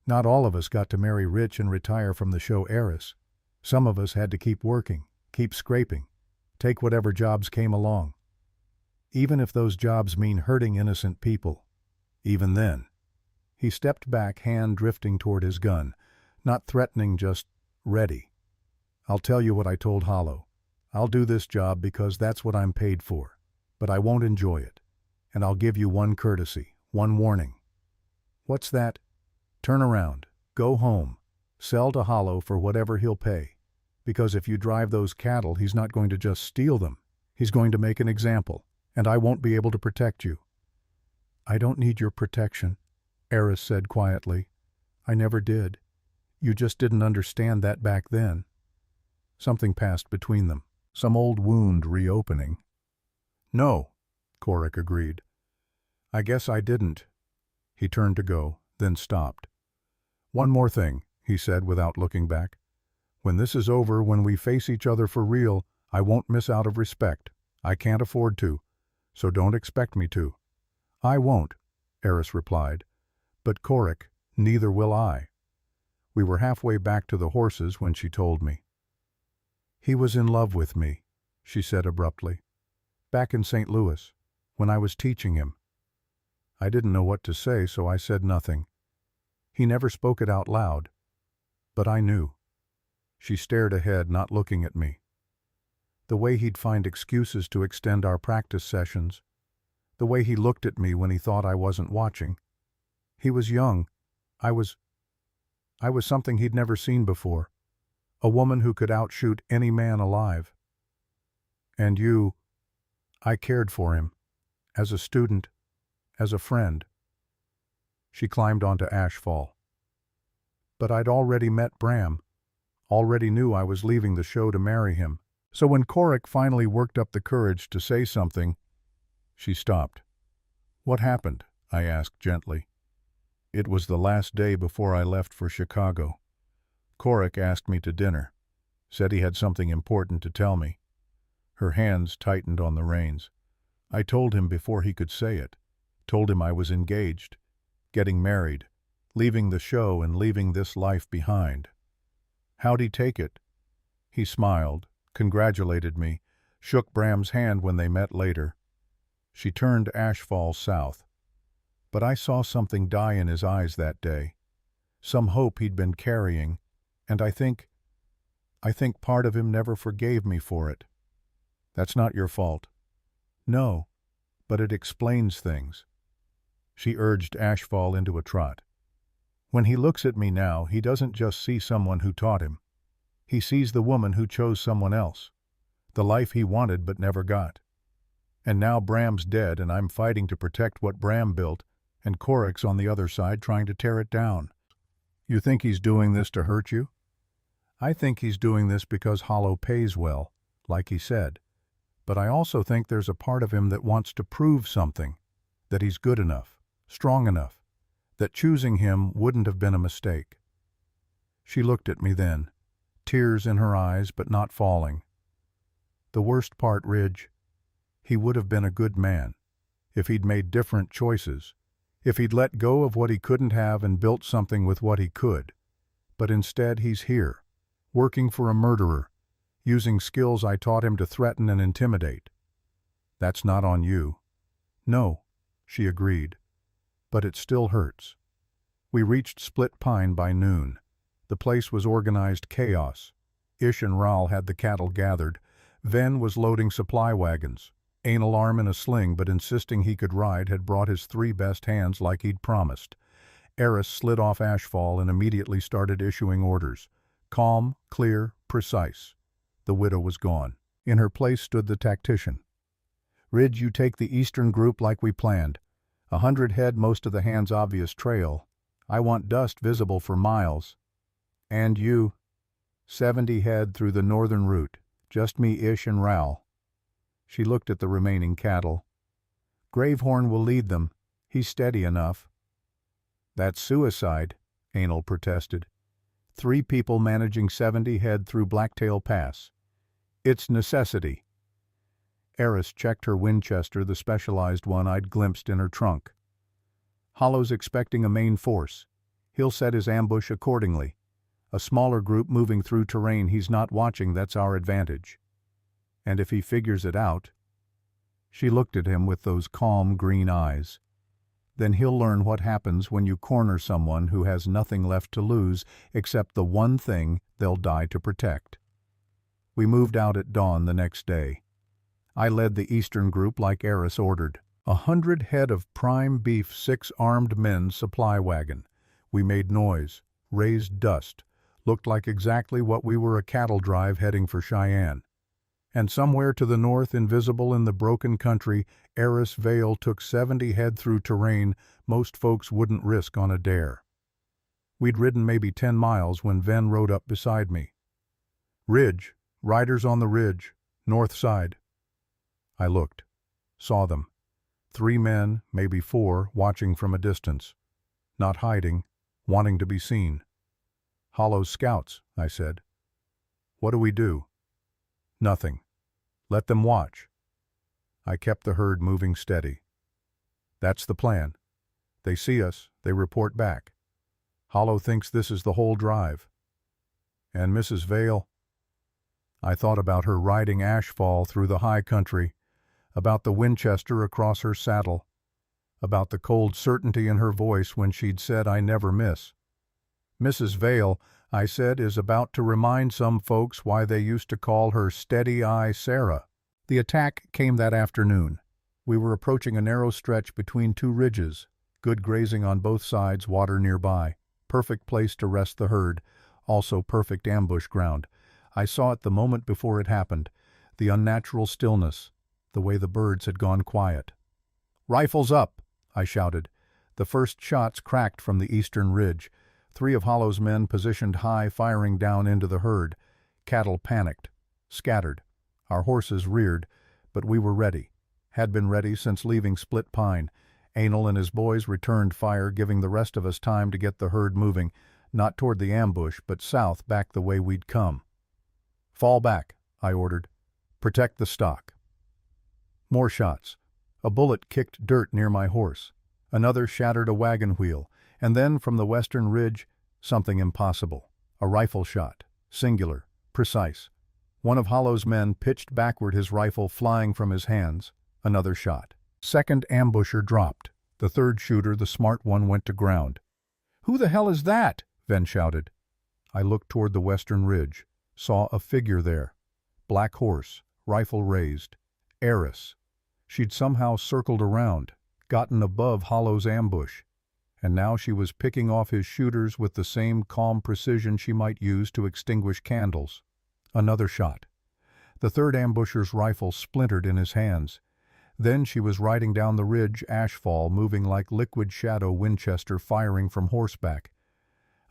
Not all of us got to marry rich and retire from the show Aerys. Some of us had to keep working, keep scraping, take whatever jobs came along. Even if those jobs mean hurting innocent people. Even then. He stepped back, hand drifting toward his gun, not threatening, just ready. I'll tell you what I told Hollow. I'll do this job because that's what I'm paid for, but I won't enjoy it. And I'll give you one courtesy, one warning. What's that? Turn around, go home, sell to Hollow for whatever he'll pay. Because if you drive those cattle, he's not going to just steal them. He's going to make an example, and I won't be able to protect you. I don't need your protection, Aerys said quietly. I never did. You just didn't understand that back then. Something passed between them, some old wound reopening. No, Korik agreed. I guess I didn't. He turned to go, then stopped. One more thing, he said without looking back. When this is over, when we face each other for real, I won't miss out of respect. I can't afford to, so don't expect me to. I won't, Aerys replied. But Korik, neither will I. We were halfway back to the horses when she told me. He was in love with me, she said abruptly. Back in St. Louis, when I was teaching him. I didn't know what to say, so I said nothing. He never spoke it out loud, but I knew. She stared ahead, not looking at me. The way he'd find excuses to extend our practice sessions. The way he looked at me when he thought I wasn't watching. He was young. I was something he'd never seen before. A woman who could outshoot any man alive. And you, I cared for him. As a student, as a friend. She climbed onto Ashfall. But I'd already met Bram. Already knew I was leaving the show to marry him. So when Korik finally worked up the courage to say something, she stopped. What happened? I asked gently. It was the last day before I left for Chicago. Korik asked me to dinner. Said he had something important to tell me. Her hands tightened on the reins. I told him before he could say it. Told him I was engaged. Getting married. Leaving the show and leaving this life behind. How'd he take it? He smiled, congratulated me, shook Bram's hand when they met later. She turned Ashfall south. But I saw something die in his eyes that day. Some hope he'd been carrying, and I think part of him never forgave me for it. That's not your fault. No, but it explains things. She urged Ashfall into a trot. When he looks at me now, he doesn't just see someone who taught him. He sees the woman who chose someone else. The life he wanted but never got. And now Bram's dead and I'm fighting to protect what Bram built, and Korik's on the other side trying to tear it down. You think he's doing this to hurt you? I think he's doing this because Hollow pays well, like he said. But I also think there's a part of him that wants to prove something, that he's good enough, strong enough, that choosing him wouldn't have been a mistake. She looked at me then, tears in her eyes but not falling. The worst part, Ridge, he would have been a good man, if he'd made different choices, if he'd let go of what he couldn't have and built something with what he could. But instead he's here, working for a murderer, using skills I taught him to threaten and intimidate. That's not on you. No, she agreed. But it still hurts. We reached Split Pine by noon. The place was organized chaos. Ish and Rahl had the cattle gathered. Ven was loading supply wagons. Anal arm in a sling, but insisting he could ride, had brought his 3 best hands like he'd promised. Aerys slid off Ashfall and immediately started issuing orders. Calm, clear, precise. The widow was gone. In her place stood the tactician. Ridge, you take the eastern group like we planned. 100 head, most of the hand's obvious trail. I want dust visible for miles. And you? 70 head through the northern route. Just me, Ish, and Raoul. She looked at the remaining cattle. Gravehorn will lead them. He's steady enough. That's suicide, Anal protested. 3 people managing 70 head through Blacktail Pass. It's necessity. Aerys checked her Winchester, the specialized one I'd glimpsed in her trunk. Hollow's expecting a main force. He'll set his ambush accordingly. A smaller group moving through terrain he's not watching, that's our advantage. And if he figures it out... She looked at him with those calm green eyes. Then he'll learn what happens when you corner someone who has nothing left to lose except the one thing they'll die to protect. We moved out at dawn the next day. I led the eastern group like Aerys ordered. 100 head of prime beef, 6 armed men supply wagon. We made noise, raised dust, looked like exactly what we were, a cattle drive heading for Cheyenne. And somewhere to the north, invisible in the broken country, Aerys Veil took 70 head through terrain most folks wouldn't risk on a dare. We'd ridden maybe 10 miles when Ven rode up beside me. Ridge, riders on the ridge, north side. I looked, saw them. 3 men, maybe 4, watching from a distance. Not hiding, wanting to be seen. Hollow's scouts, I said. What do we do? Nothing. Let them watch. I kept the herd moving steady. That's the plan. They see us, they report back. Hollow thinks this is the whole drive. And Mrs. Veil? I thought about her riding Ashfall through the high country, about the Winchester across her saddle, about the cold certainty in her voice when she'd said, "I never miss." Mrs. Veil, I said, is about to remind some folks why they used to call her Steady Eye Sarah. The attack came that afternoon. We were approaching a narrow stretch between 2 ridges, good grazing on both sides, water nearby. Perfect place to rest the herd, also perfect ambush ground. I saw it the moment before it happened, the unnatural stillness, the way the birds had gone quiet. "Rifles up!" I shouted. The first shots cracked from the eastern ridge. 3 of Hollow's men positioned high, firing down into the herd. Cattle panicked, scattered. Our horses reared, but we were ready. Had been ready since leaving Split Pine. Anal and his boys returned fire, giving the rest of us time to get the herd moving, not toward the ambush, but south, back the way we'd come. "Fall back," I ordered. "Protect the stock." More shots. A bullet kicked dirt near my horse. Another shattered a wagon wheel. And then, from the western ridge, something impossible. A rifle shot. Singular. Precise. One of Hollow's men pitched backward, his rifle flying from his hands. Another shot. Second ambusher dropped. The third shooter, the smart one, went to ground. "Who the hell is that?" Ven shouted. I looked toward the western ridge. Saw a figure there. Black horse. Rifle raised. Aerys. She'd somehow circled around, gotten above Hollow's ambush. And now she was picking off his shooters with the same calm precision she might use to extinguish candles. Another shot. The third ambusher's rifle splintered in his hands. Then she was riding down the ridge, Ashfall, moving like liquid shadow, Winchester firing from Horseback.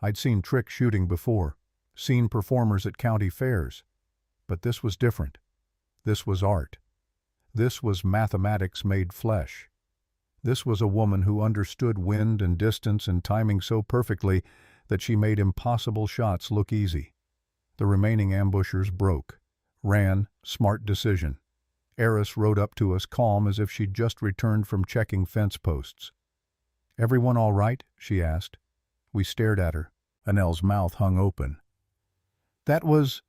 I'd seen trick shooting before, seen performers at county fairs. But this was different. This was art. This was mathematics made flesh. This was a woman who understood wind and distance and timing so perfectly that she made impossible shots look easy. The remaining ambushers broke. Ran, smart decision. Aerys rode up to us calm as if she'd just returned from checking fence posts. "Everyone all right?" she asked. We stared at her. Anel's mouth hung open. "That was..."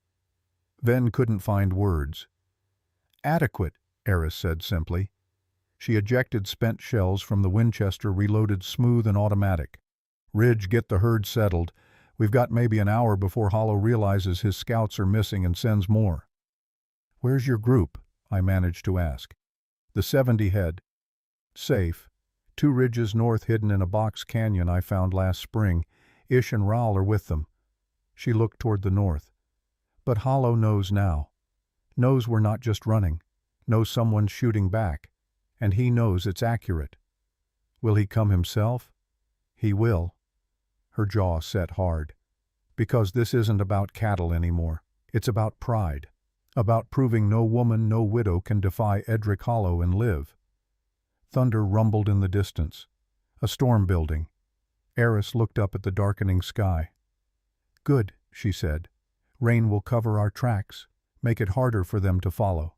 Ven couldn't find words. "Adequate," Aerys said simply. She ejected spent shells from the Winchester, reloaded smooth and automatic. "Ridge, get the herd settled. We've got maybe an hour before Hollow realizes his scouts are missing and sends more." "Where's your group?" I managed to ask. "The 70 head. Safe. 2 ridges north, hidden in a box canyon I found last spring. Ish and Raoul are with them." She looked toward the north. "But Hollow knows now. Knows we're not just running. knows someone's shooting back, and he knows it's accurate. Will he come himself? He will. Her jaw set hard. Because this isn't about cattle anymore. It's about pride. About proving no woman, no widow can defy Edric Hollow and live. Thunder rumbled in the distance. A storm building. Aerys looked up at the darkening sky. Good, she said. Rain will cover our tracks, make it harder for them to follow.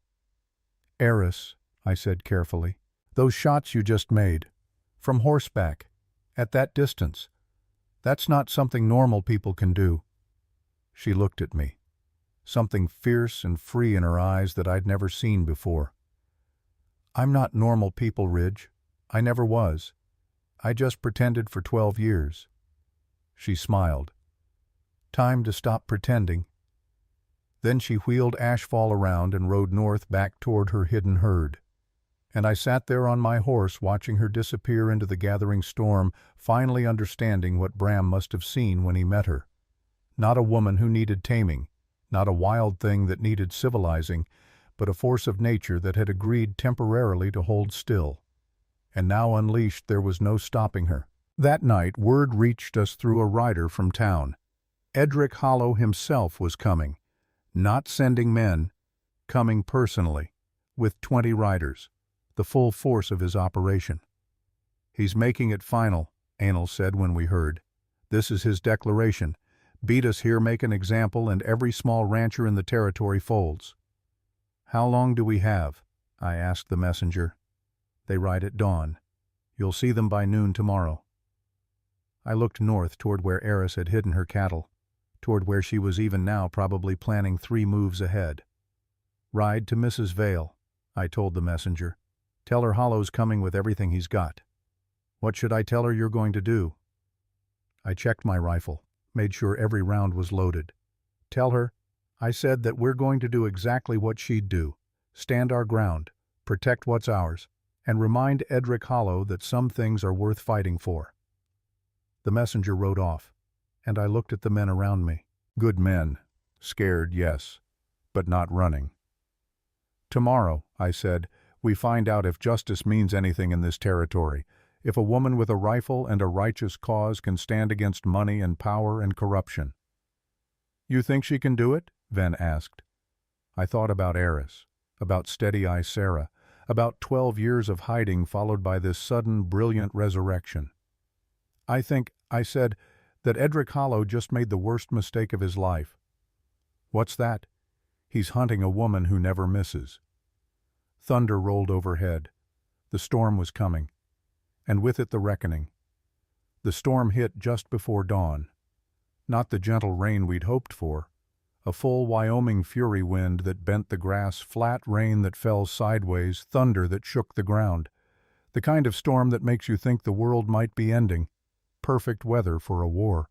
Aerys, I said carefully, those shots you just made, from horseback, at that distance, that's not something normal people can do. She looked at me, something fierce and free in her eyes that I'd never seen before. I'm not normal people, Ridge. I never was. I just pretended for 12 years. She smiled. Time to stop pretending. Then she wheeled Ashfall around and rode north back toward her hidden herd. And I sat there on my horse watching her disappear into the gathering storm, finally understanding what Bram must have seen when he met her. Not a woman who needed taming, not a wild thing that needed civilizing, but a force of nature that had agreed temporarily to hold still. And now unleashed, there was no stopping her. That night, word reached us through a rider from town. Edric Hollow himself was coming, not sending men, coming personally, with 20 riders, the full force of his operation. He's making it final, Anil said when we heard. This is his declaration. Beat us here, make an example, and every small rancher in the territory folds. How long do we have? I asked the messenger. They ride at dawn. You'll see them by noon tomorrow. I looked north toward where Aerys had hidden her cattle, toward where she was even now probably planning 3 moves ahead. Ride to Mrs. Veil, I told the messenger. Tell her Hollow's coming with everything he's got. What should I tell her you're going to do? I checked my rifle, made sure every round was loaded. Tell her, I said, that we're going to do exactly what she'd do. Stand our ground, protect what's ours, and remind Edric Hollow that some things are worth fighting for. The messenger rode off, and I looked at the men around me. Good men. Scared, yes, but not running. Tomorrow, I said, we find out if justice means anything in this territory, if a woman with a rifle and a righteous cause can stand against money and power and corruption. You think she can do it? Ven asked. I thought about Aerys, about Steady-Eye Sarah, about 12 years of hiding followed by this sudden, brilliant resurrection. I think, I said, that Edric Hollow just made the worst mistake of his life. What's that? He's hunting a woman who never misses. Thunder rolled overhead. The storm was coming, and with it the reckoning. The storm hit just before dawn. Not the gentle rain we'd hoped for. A full Wyoming fury wind that bent the grass, flat rain that fell sideways, thunder that shook the ground. The kind of storm that makes you think the world might be ending. Perfect weather for a war.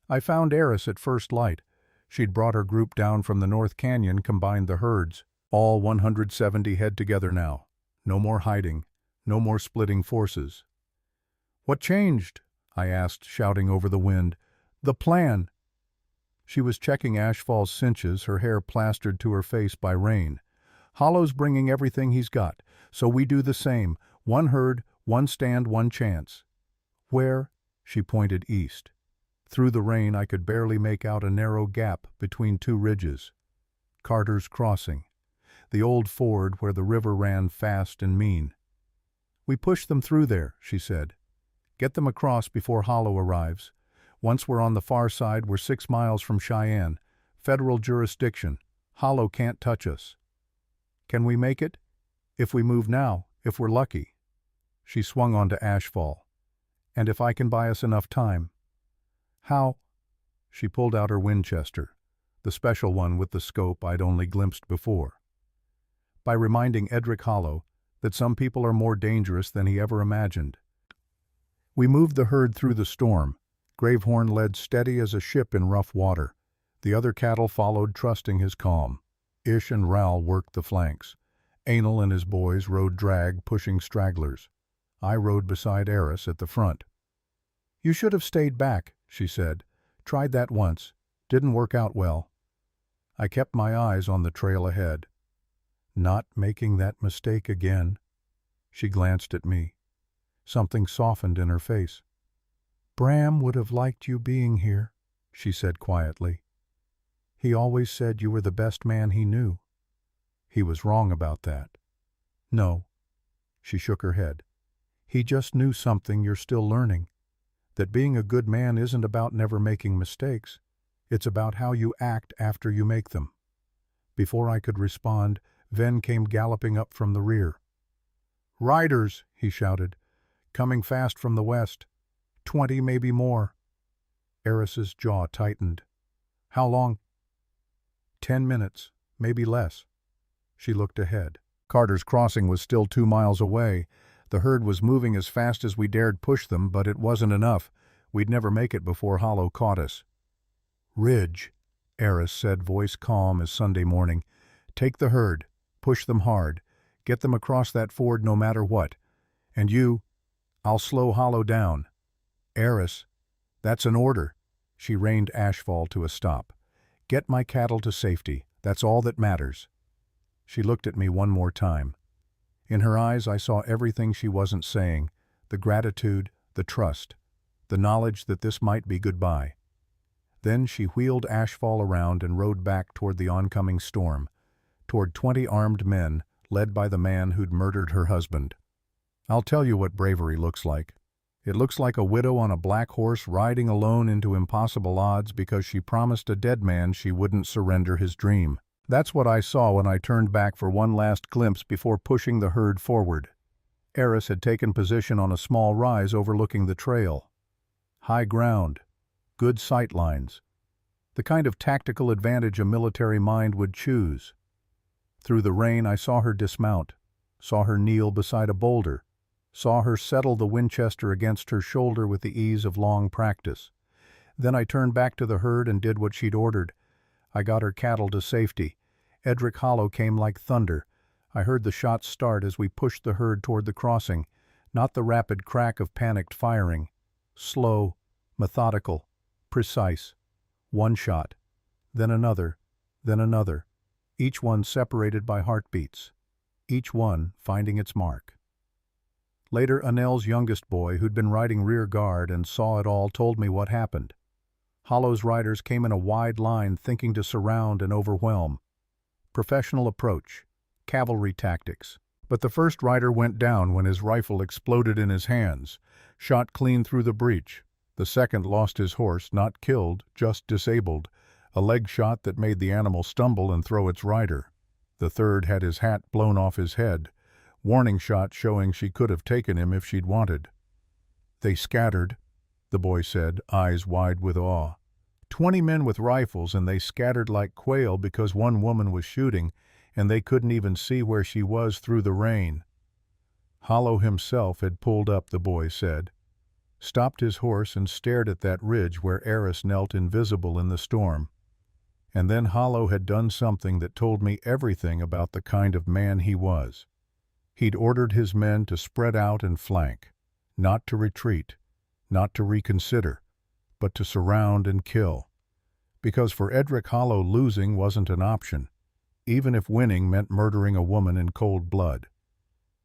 I found Aerys at first light. She'd brought her group down from the North Canyon, combined the herds. All 170 head together now. No more hiding. No more splitting forces. What changed? I asked, shouting over the wind. The plan. She was checking Ashfall's cinches, her hair plastered to her face by rain. Hollow's bringing everything he's got, so we do the same. One herd, one stand, one chance. Where? She pointed east. Through the rain I could barely make out a narrow gap between 2 ridges. Carter's Crossing. The old ford where the river ran fast and mean. We push them through there, she said. Get them across before Hollow arrives. Once we're on the far side, we're 6 miles from Cheyenne. Federal jurisdiction. Hollow can't touch us. Can we make it? If we move now, if we're lucky. She swung onto Ashfall. And if I can buy us enough time. How? She pulled out her Winchester, the special one with the scope I'd only glimpsed before. By reminding Edric Hollow that some people are more dangerous than he ever imagined. We moved the herd through the storm. Gravehorn led steady as a ship in rough water. The other cattle followed, trusting his calm. Ish and Ral worked the flanks. Anil and his boys rode drag, pushing stragglers. I rode beside Aerys at the front. You should have stayed back, she said. Tried that once. Didn't work out well. I kept my eyes on the trail ahead. Not making that mistake again. She glanced at me. Something softened in her face. Bram would have liked you being here, she said quietly. He always said you were the best man he knew. He was wrong about that. No. She shook her head. He just knew something you're still learning. That being a good man isn't about never making mistakes. It's about how you act after you make them. Before I could respond, Ven came galloping up from the rear. Riders, he shouted, coming fast from the west. 20, maybe more. Aerys's jaw tightened. How long? 10 minutes, maybe less. She looked ahead. Carter's Crossing was still 2 miles away. The herd was moving as fast as we dared push them, but it wasn't enough. We'd never make it before Hollow caught us. Ridge, Aerys said, voice calm as Sunday morning. Take the herd. Push them hard. Get them across that ford no matter what. And you, I'll slow Hollow down. Aerys, that's an order. She reined Ashfall to a stop. Get my cattle to safety. That's all that matters. She looked at me one more time. In her eyes I saw everything she wasn't saying, the gratitude, the trust, the knowledge that this might be goodbye. Then she wheeled Ashfall around and rode back toward the oncoming storm, toward 20 armed men, led by the man who'd murdered her husband. I'll tell you what bravery looks like. It looks like a widow on a black horse riding alone into impossible odds because she promised a dead man she wouldn't surrender his dream. That's what I saw when I turned back for one last glimpse before pushing the herd forward. Aerys had taken position on a small rise overlooking the trail. High ground, good sight lines, the kind of tactical advantage a military mind would choose. Through the rain I saw her dismount, saw her kneel beside a boulder, saw her settle the Winchester against her shoulder with the ease of long practice. Then I turned back to the herd and did what she'd ordered. I got her cattle to safety. Edric Hollow came like thunder. I heard the shots start as we pushed the herd toward the crossing, not the rapid crack of panicked firing. Slow, methodical, precise. One shot, then another, each one separated by heartbeats, each one finding its mark. Later, Anel's youngest boy, who'd been riding rear guard and saw it all, told me what happened. Hollow's riders came in a wide line thinking to surround and overwhelm. Professional approach, cavalry tactics. But the first rider went down when his rifle exploded in his hands, shot clean through the breech. The second lost his horse, not killed, just disabled, a leg shot that made the animal stumble and throw its rider. The third had his hat blown off his head, warning shot showing she could have taken him if she'd wanted. They scattered, the boy said, eyes wide with awe. 20 men with rifles, and they scattered like quail because one woman was shooting, and they couldn't even see where she was through the rain. Hollow himself had pulled up, the boy said, stopped his horse and stared at that ridge where Aerys knelt invisible in the storm. And then Hollow had done something that told me everything about the kind of man he was. He'd ordered his men to spread out and flank, not to retreat, not to reconsider, but to surround and kill. Because for Edric Hollow, losing wasn't an option, even if winning meant murdering a woman in cold blood.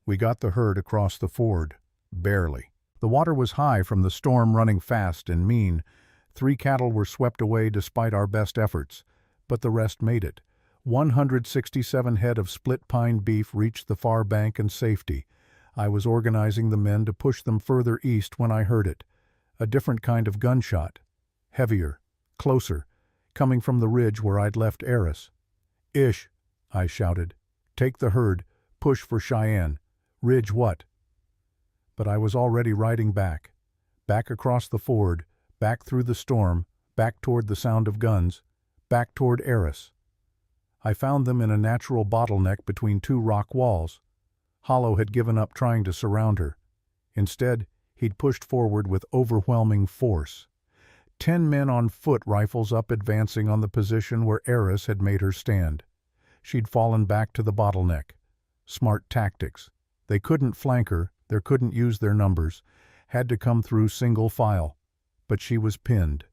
We got the herd across the ford, barely. The water was high from the storm running fast and mean. 3 cattle were swept away despite our best efforts, but the rest made it. 167 head of split pine beef reached the far bank in safety. I was organizing the men to push them further east when I heard it. A different kind of gunshot. Heavier, closer, coming from the ridge where I'd left Aerys. Ish, I shouted. Take the herd, push for Cheyenne. Ridge what? But I was already riding back across the ford, back through the storm, back toward the sound of guns, back toward Aerys. I found them in a natural bottleneck between 2 rock walls. Hollow had given up trying to surround her. Instead, he'd pushed forward with overwhelming force. 10 men on foot, rifles up, advancing on the position where Aerys had made her stand. She'd fallen back to the bottleneck. Smart tactics. They couldn't flank her, they couldn't use their numbers, had to come through single file. But she was pinned,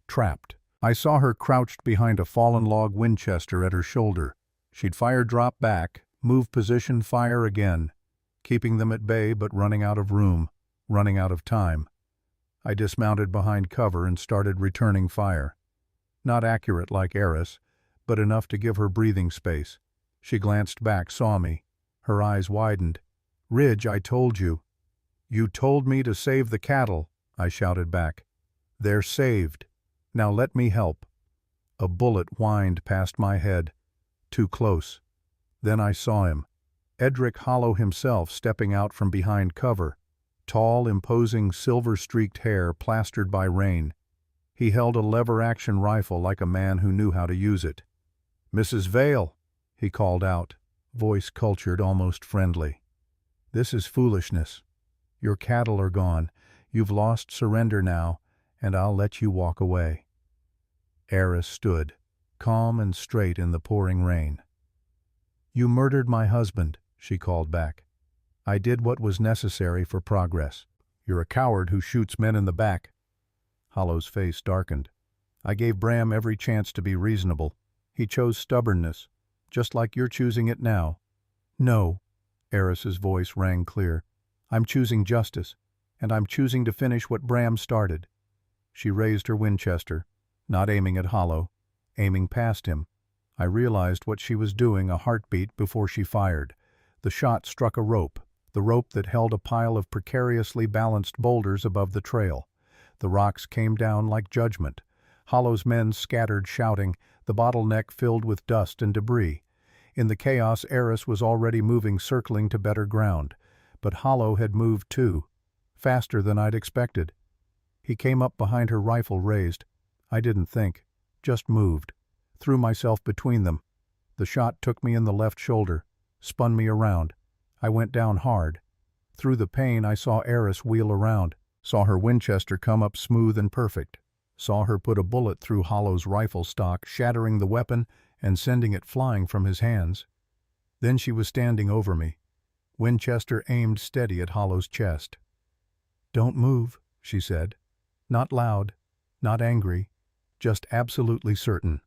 trapped. I saw her crouched behind a fallen log Winchester at her shoulder. She'd fire drop back, Move position, fire again, keeping them at bay but running out of room, running out of time. I dismounted behind cover and started returning fire. Not accurate like Aerys, but enough to give her breathing space. She glanced back, saw me. Her eyes widened. "Ridge, I told you." "You told me to save the cattle," I shouted back. "They're saved. Now let me help." A bullet whined past my head. Too close. Then I saw him. Edric Hollow himself stepping out from behind cover. Tall, imposing, silver-streaked hair plastered by rain. He held a lever-action rifle like a man who knew how to use it. "Mrs. Veil," he called out, voice cultured, almost friendly. "This is foolishness. Your cattle are gone. You've lost, surrender now, and I'll let you walk away." Aerys stood, calm and straight in the pouring rain. "You murdered my husband," she called back. "I did what was necessary for progress. You're a coward who shoots men in the back." Hollow's face darkened. "I gave Bram every chance to be reasonable. He chose stubbornness, just like you're choosing it now." "No," Aerys's voice rang clear. "I'm choosing justice, and I'm choosing to finish what Bram started." She raised her Winchester, not aiming at Hollow, aiming past him. I realized what she was doing a heartbeat before she fired. The shot struck a rope, the rope that held a pile of precariously balanced boulders above the trail. The rocks came down like judgment. Hollow's men scattered, shouting, the bottleneck filled with dust and debris. In the chaos, Aerys was already moving, circling to better ground. But Hollow had moved too, faster than I'd expected. He came up behind her, rifle raised. I didn't think, just moved. Threw myself between them. The shot took me in the left shoulder, spun me around. I went down hard. Through the pain, I saw Aerys wheel around, saw her Winchester come up smooth and perfect, saw her put a bullet through Hollow's rifle stock, shattering the weapon and sending it flying from his hands. Then she was standing over me, Winchester aimed steady at Hollow's chest. "Don't move," she said. Not loud, not angry, just absolutely certain.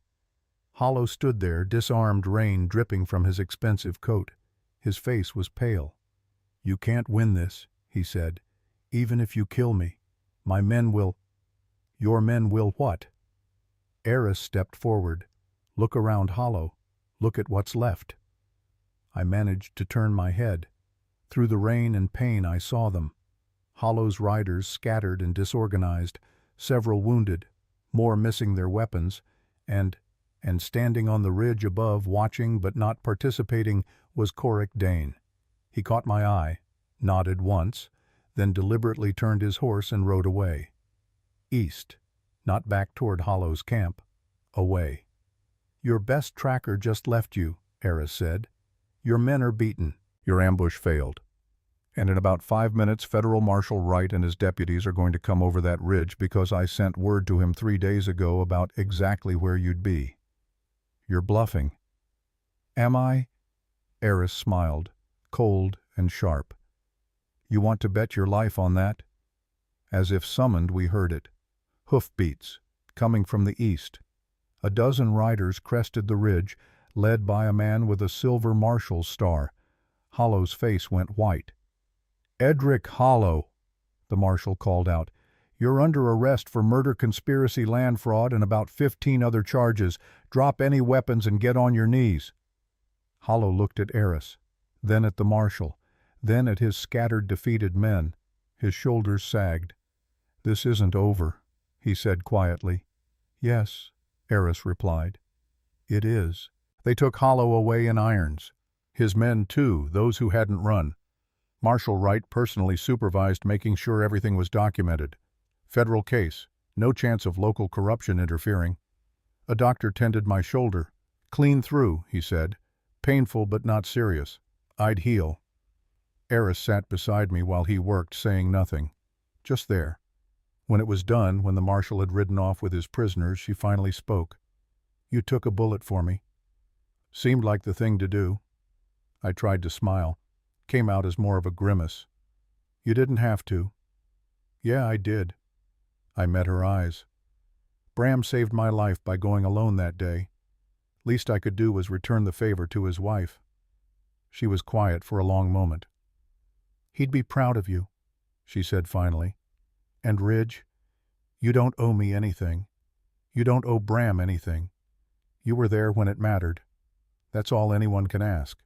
Hollow stood there, disarmed, rain dripping from his expensive coat. His face was pale. "You can't win this," he said. "Even if you kill me, my men will—" "Your men will what?" Aerys stepped forward. "Look around Hollow. Look at what's left." I managed to turn my head. Through the rain and pain I saw them. Hollow's riders scattered and disorganized, several wounded, more missing their weapons, and standing on the ridge above, watching but not participating, was Corrick Dane. He caught my eye, nodded once, then deliberately turned his horse and rode away. East, not back toward Hollow's camp, away. "Your best tracker just left you," Aerys said. "Your men are beaten. Your ambush failed. And in about 5 minutes, Federal Marshal Wright and his deputies are going to come over that ridge because I sent word to him 3 days ago about exactly where you'd be." "You're bluffing." "Am I?" Aerys smiled, cold and sharp. "You want to bet your life on that?" As if summoned, we heard it. Hoofbeats, coming from the east. A dozen riders crested the ridge, led by a man with a silver marshal's star. Hollow's face went white. "Edric Hollow," the marshal called out. "You're under arrest for murder, conspiracy, land fraud, and about 15 other charges. Drop any weapons and get on your knees." Hollow looked at Aerys, then at the marshal, then at his scattered, defeated men. His shoulders sagged. "This isn't over," he said quietly. "Yes," Aerys replied. "It is." They took Hollow away in irons. His men, too, those who hadn't run. Marshal Wright personally supervised making sure everything was documented. Federal case, no chance of local corruption interfering. A doctor tended my shoulder. "Clean through," he said. "Painful but not serious. I'd heal." Aerys sat beside me while he worked, saying nothing. Just there. When it was done, when the marshal had ridden off with his prisoners, she finally spoke. "You took a bullet for me." Seemed like the thing to do. I tried to smile. Came out as more of a grimace. "You didn't have to." "Yeah, I did." I met her eyes. "Bram saved my life by going alone that day. Least I could do was return the favor to his wife." She was quiet for a long moment. "He'd be proud of you," she said finally. "And Ridge, you don't owe me anything. You don't owe Bram anything. You were there when it mattered. That's all anyone can ask."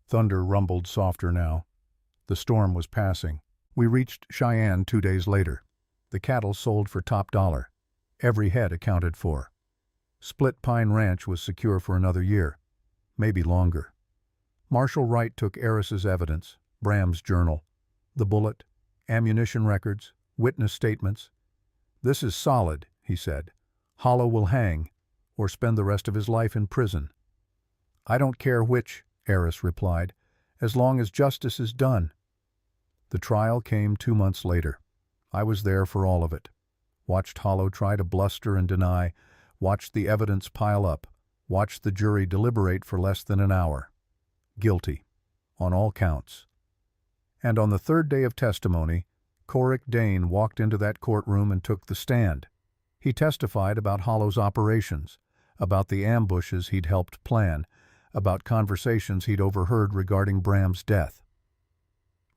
Thunder rumbled softer now. The storm was passing. We reached Cheyenne 2 days later. The cattle sold for top dollar. Every head accounted for. Split Pine Ranch was secure for another year, maybe longer. Marshal Wright took Aerys's evidence, Bram's journal, the bullet, ammunition records, witness statements. "This is solid," he said. "Hollow will hang, or spend the rest of his life in prison." "I don't care which," Aerys replied, "as long as justice is done." The trial came 2 months later. I was there for all of it. Watched Hollow try to bluster and deny, watched the evidence pile up, watched the jury deliberate for less than an hour. Guilty, on all counts. And on the third day of testimony, Corrick Dane walked into that courtroom and took the stand. He testified about Hollow's operations, about the ambushes he'd helped plan, about conversations he'd overheard regarding Bram's death.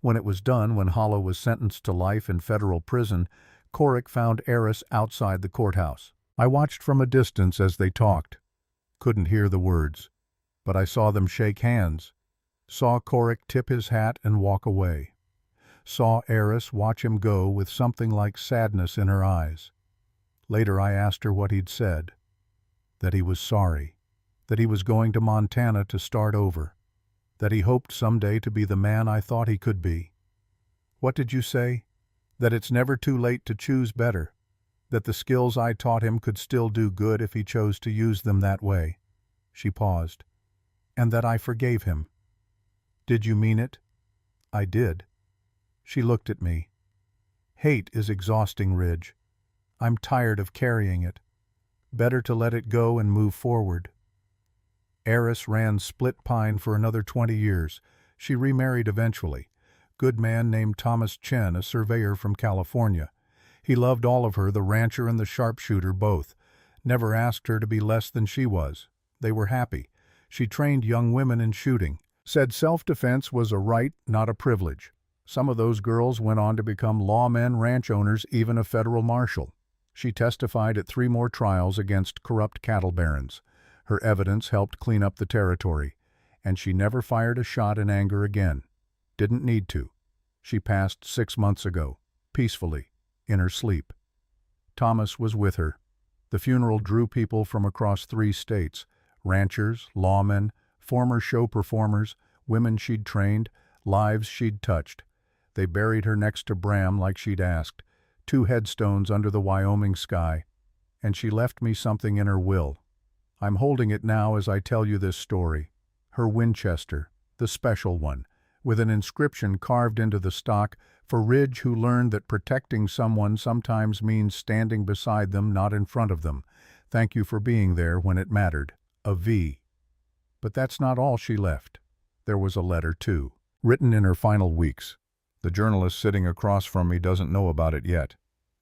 When it was done, when Hollow was sentenced to life in federal prison, Corrick found Aerys outside the courthouse. I watched from a distance as they talked. Couldn't hear the words, but I saw them shake hands, saw Corrick tip his hat and walk away, saw Aerys watch him go with something like sadness in her eyes. Later I asked her what he'd said, that he was sorry, that he was going to Montana to start over, that he hoped someday to be the man I thought he could be. "What did you say?" "That it's never too late to choose better, that the skills I taught him could still do good if he chose to use them that way." She paused. "And that I forgave him." "Did you mean it?" "I did." She looked at me. "Hate is exhausting, Ridge. I'm tired of carrying it. Better to let it go and move forward." Aerys ran Split Pine for another 20 years. She remarried eventually. Good man named Thomas Chen, a surveyor from California. He loved all of her, the rancher and the sharpshooter both. Never asked her to be less than she was. They were happy. She trained young women in shooting. Said self-defense was a right, not a privilege. Some of those girls went on to become lawmen, ranch owners, even a federal marshal. She testified at 3 more trials against corrupt cattle barons. Her evidence helped clean up the territory, and she never fired a shot in anger again. Didn't need to. She passed 6 months ago, peacefully, in her sleep. Thomas was with her. The funeral drew people from across 3 states, ranchers, lawmen, former show performers, women she'd trained, lives she'd touched. They buried her next to Bram like she'd asked, 2 headstones under the Wyoming sky, and she left me something in her will. I'm holding it now as I tell you this story. Her Winchester, the special one, with an inscription carved into the stock, "For Ridge, who learned that protecting someone sometimes means standing beside them, not in front of them. Thank you for being there when it mattered. A V." But that's not all she left. There was a letter, too, written in her final weeks. The journalist sitting across from me doesn't know about it yet.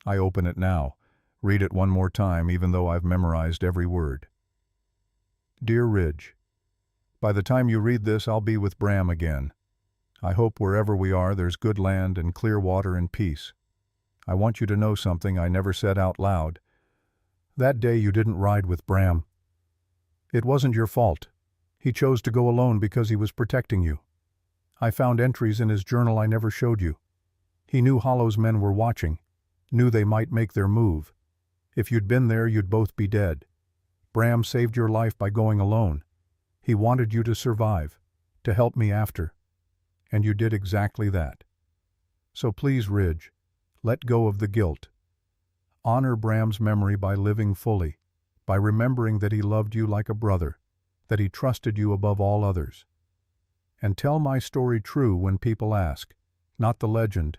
I open it now, read it one more time, even though I've memorized every word. "Dear Ridge, by the time you read this, I'll be with Bram again. I hope wherever we are there's good land and clear water and peace. I want you to know something I never said out loud. That day you didn't ride with Bram. It wasn't your fault. He chose to go alone because he was protecting you. I found entries in his journal I never showed you. He knew Hollow's men were watching, knew they might make their move. If you'd been there, you'd both be dead. Bram saved your life by going alone. He wanted you to survive, to help me after. And you did exactly that. So please, Ridge, let go of the guilt. Honor Bram's memory by living fully, by remembering that he loved you like a brother, that he trusted you above all others. And tell my story true when people ask, not the legend,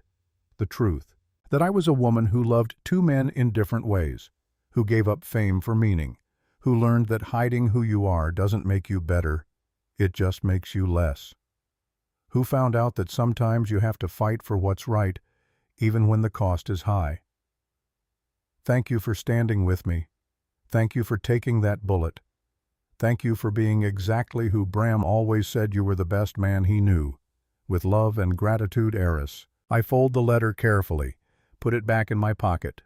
the truth. That I was a woman who loved 2 men in different ways, who gave up fame for meaning, who learned that hiding who you are doesn't make you better, it just makes you less. Who found out that sometimes you have to fight for what's right, even when the cost is high. Thank you for standing with me. Thank you for taking that bullet. Thank you for being exactly who Bram always said you were, the best man he knew. With love and gratitude, Aerys. I fold the letter carefully, put it back in my pocket.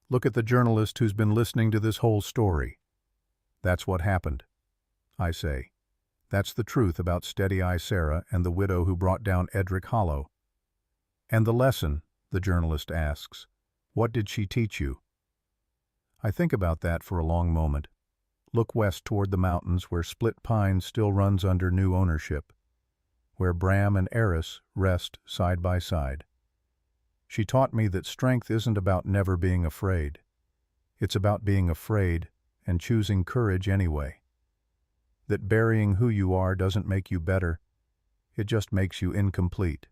Look at the journalist who's been listening to this whole story. That's what happened, I say. That's the truth about Steady-Eye Sarah and the widow who brought down Edric Hollow. And the lesson, the journalist asks, what did she teach you? I think about that for a long moment. Look west toward the mountains where Split Pine still runs under new ownership, where Bram and Aerys rest side by side. She taught me that strength isn't about never being afraid. It's about being afraid and choosing courage anyway. That burying who you are doesn't make you better, it just makes you incomplete.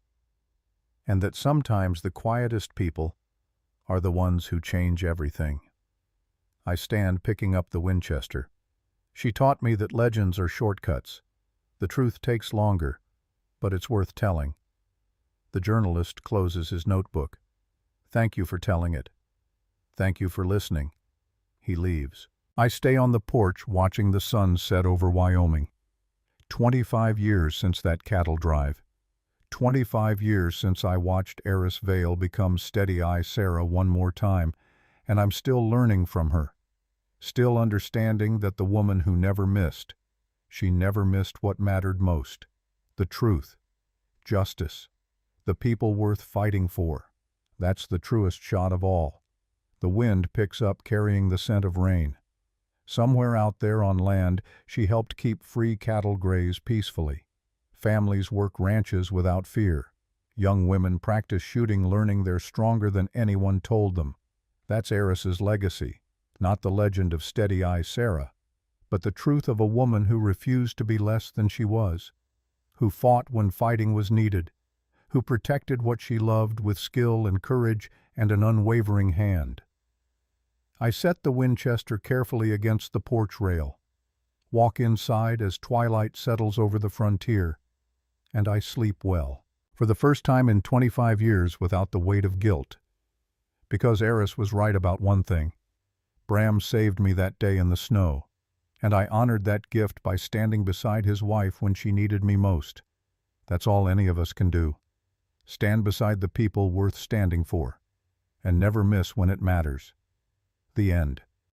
And that sometimes the quietest people are the ones who change everything. I stand picking up the Winchester. She taught me that legends are shortcuts. The truth takes longer, but it's worth telling. The journalist closes his notebook. Thank you for telling it. Thank you for listening. He leaves. I stay on the porch watching the sun set over Wyoming. 25 years since that cattle drive. 25 years since I watched Aerys Veil become Steady-Eye Sarah one more time, and I'm still learning from her. Still understanding that the woman who never missed, she never missed what mattered most. The truth. Justice. The people worth fighting for. That's the truest shot of all. The wind picks up carrying the scent of rain. Somewhere out there on land, she helped keep free cattle graze peacefully. Families work ranches without fear. Young women practice shooting, learning they're stronger than anyone told them. That's Aerys's legacy. Not the legend of Steady-Eye Sarah, but the truth of a woman who refused to be less than she was, who fought when fighting was needed, who protected what she loved with skill and courage and an unwavering hand. I set the Winchester carefully against the porch rail, walk inside as twilight settles over the frontier, and I sleep well, for the first time in 25 years without the weight of guilt. Because Aerys was right about one thing. Bram saved me that day in the snow, and I honored that gift by standing beside his wife when she needed me most. That's all any of us can do. Stand beside the people worth standing for, and never miss when it matters. The end.